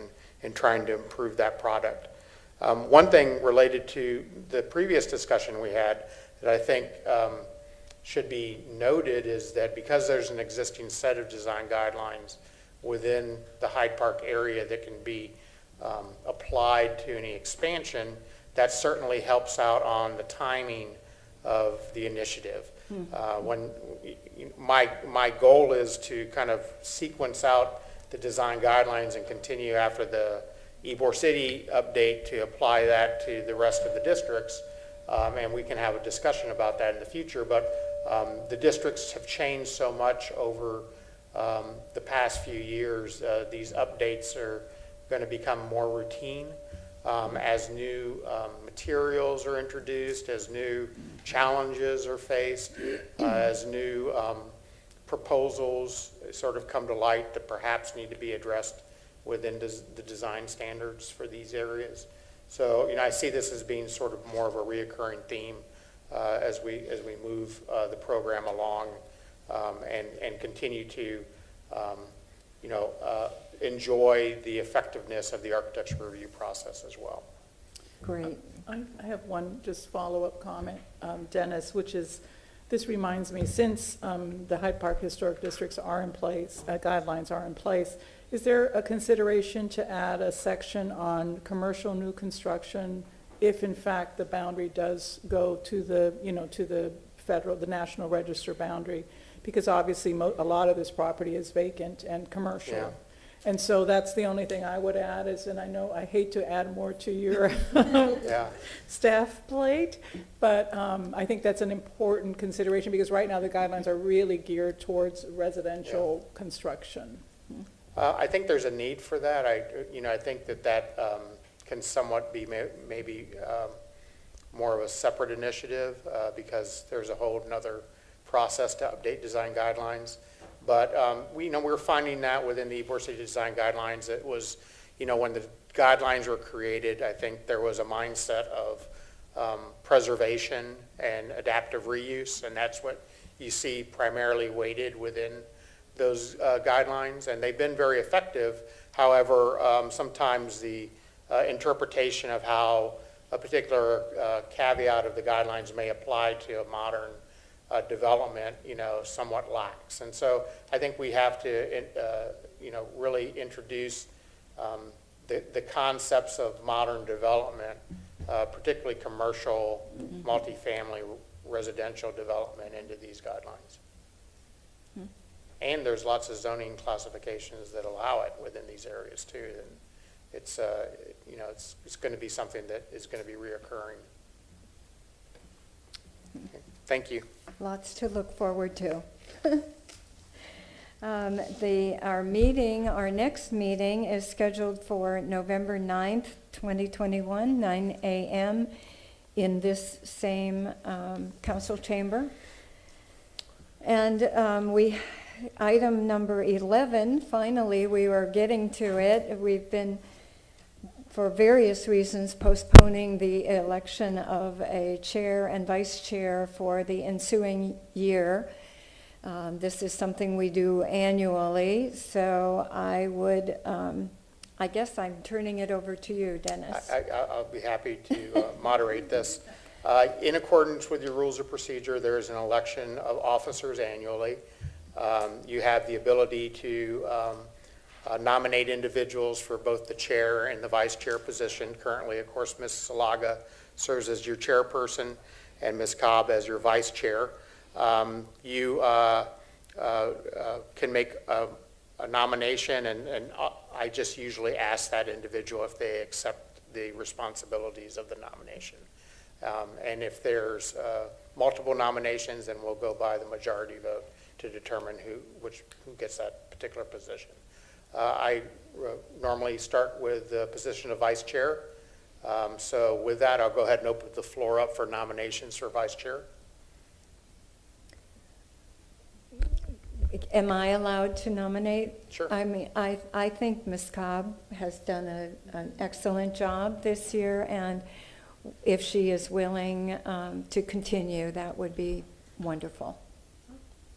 in trying to improve that product. One thing related to the previous discussion we had that I think should be noted is that because there's an existing set of design guidelines within the Hyde Park area that can be applied to any expansion, that certainly helps out on the timing of the initiative. When my goal is to kind of sequence out the design guidelines and continue after the Ybor City update to apply that to the rest of the districts, and we can have a discussion about that in the future. But the districts have changed so much over the past few years. These updates are going to become more routine as new materials are introduced, as new challenges are faced, as new proposals sort of come to light that perhaps need to be addressed within the design standards for these areas. So, I see this as being sort of more of a reoccurring theme as we move the program along and continue to, enjoy the effectiveness of the architecture review process as well. Great. I have one just follow-up comment, Dennis, which is, this reminds me, since the Hyde Park Historic Districts are in place, guidelines are in place, is there a consideration to add a section on commercial new construction if in fact the boundary does go to the, to the National Register boundary? Because obviously a lot of this property is vacant and commercial. And so that's the only thing I would add is, and I know I hate to add more to your Yeah. staff plate, but I think that's an important consideration because right now the guidelines are really geared towards residential construction. I think there's a need for that. I think that can somewhat be maybe more of a separate initiative because there's a whole nother process to update design guidelines. But we're finding that within the Ybor City Design Guidelines, it was, when the guidelines were created, I think there was a mindset of preservation and adaptive reuse, and that's what you see primarily weighted within those guidelines, and they've been very effective. However, sometimes the interpretation of how a particular caveat of the guidelines may apply to a modern development, somewhat lacks. And so I think we have to, really introduce the concepts of modern development, particularly commercial, multifamily, residential development into these guidelines. And there's lots of zoning classifications that allow it within these areas too. And it's, it's going to be something that is going to be reoccurring. Okay. Thank you. Lots to look forward to. Our next meeting is scheduled for November 9th, 2021, 9 a.m. in this same council chamber. And item number 11, finally, we are getting to it. We've been, for various reasons, postponing the election of a chair and vice chair for the ensuing year. This is something we do annually, so I guess I'm turning it over to you, Dennis. I'll be happy to moderate this. In accordance with your rules of procedure, there is an election of officers annually. You have the ability to nominate individuals for both the chair and the vice chair position. Currently, of course, Ms. Salaga serves as your chairperson and Ms. Cobb as your vice chair. You can make a nomination, and I just usually ask that individual if they accept the responsibilities of the nomination. And if there's multiple nominations, then we'll go by the majority vote to determine who gets that particular position. I normally start with the position of vice chair. So with that, I'll go ahead and open the floor up for nominations for vice chair. Am I allowed to nominate? Sure. I mean, I think Ms. Cobb has done an excellent job this year, and if she is willing to continue, that would be wonderful.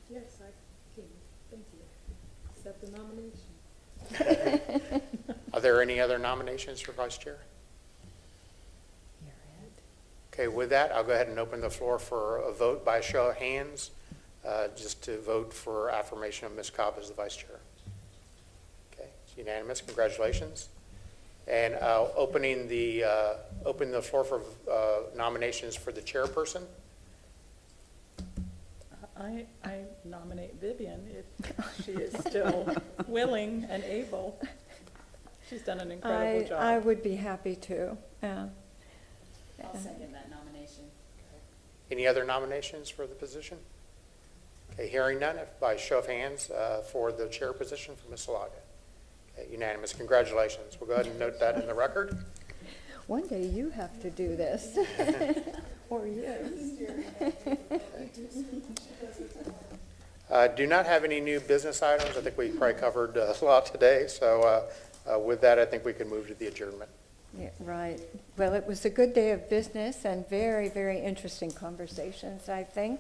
Yes, I can. Thank you. Accept the nomination. Are there any other nominations for vice chair? Okay, with that, I'll go ahead and open the floor for a vote by show of hands, just to vote for affirmation of Ms. Cobb as the vice chair. Okay, it's unanimous. Congratulations. And open the floor for nominations for the chairperson. I nominate Vivian if she is still willing and able. She's done an incredible job. I would be happy to. I'll second that nomination. Any other nominations for the position? Okay, hearing none, if by show of hands for the chair position for Ms. Salaga. Okay, unanimous. Congratulations. We'll go ahead and note that in the record. One day you have to do this. Or you. Do not have any new business items. I think we probably covered a lot today. So with that, I think we can move to the adjournment. Yeah, right. Well, it was a good day of business and very, very interesting conversations, I think.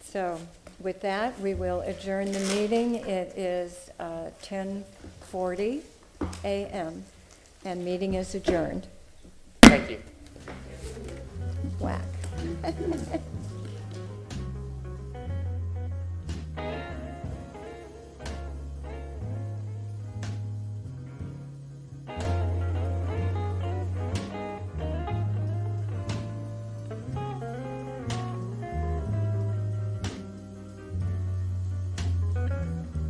So with that, we will adjourn the meeting. It is 10:40 a.m. and meeting is adjourned. Thank you. Whack.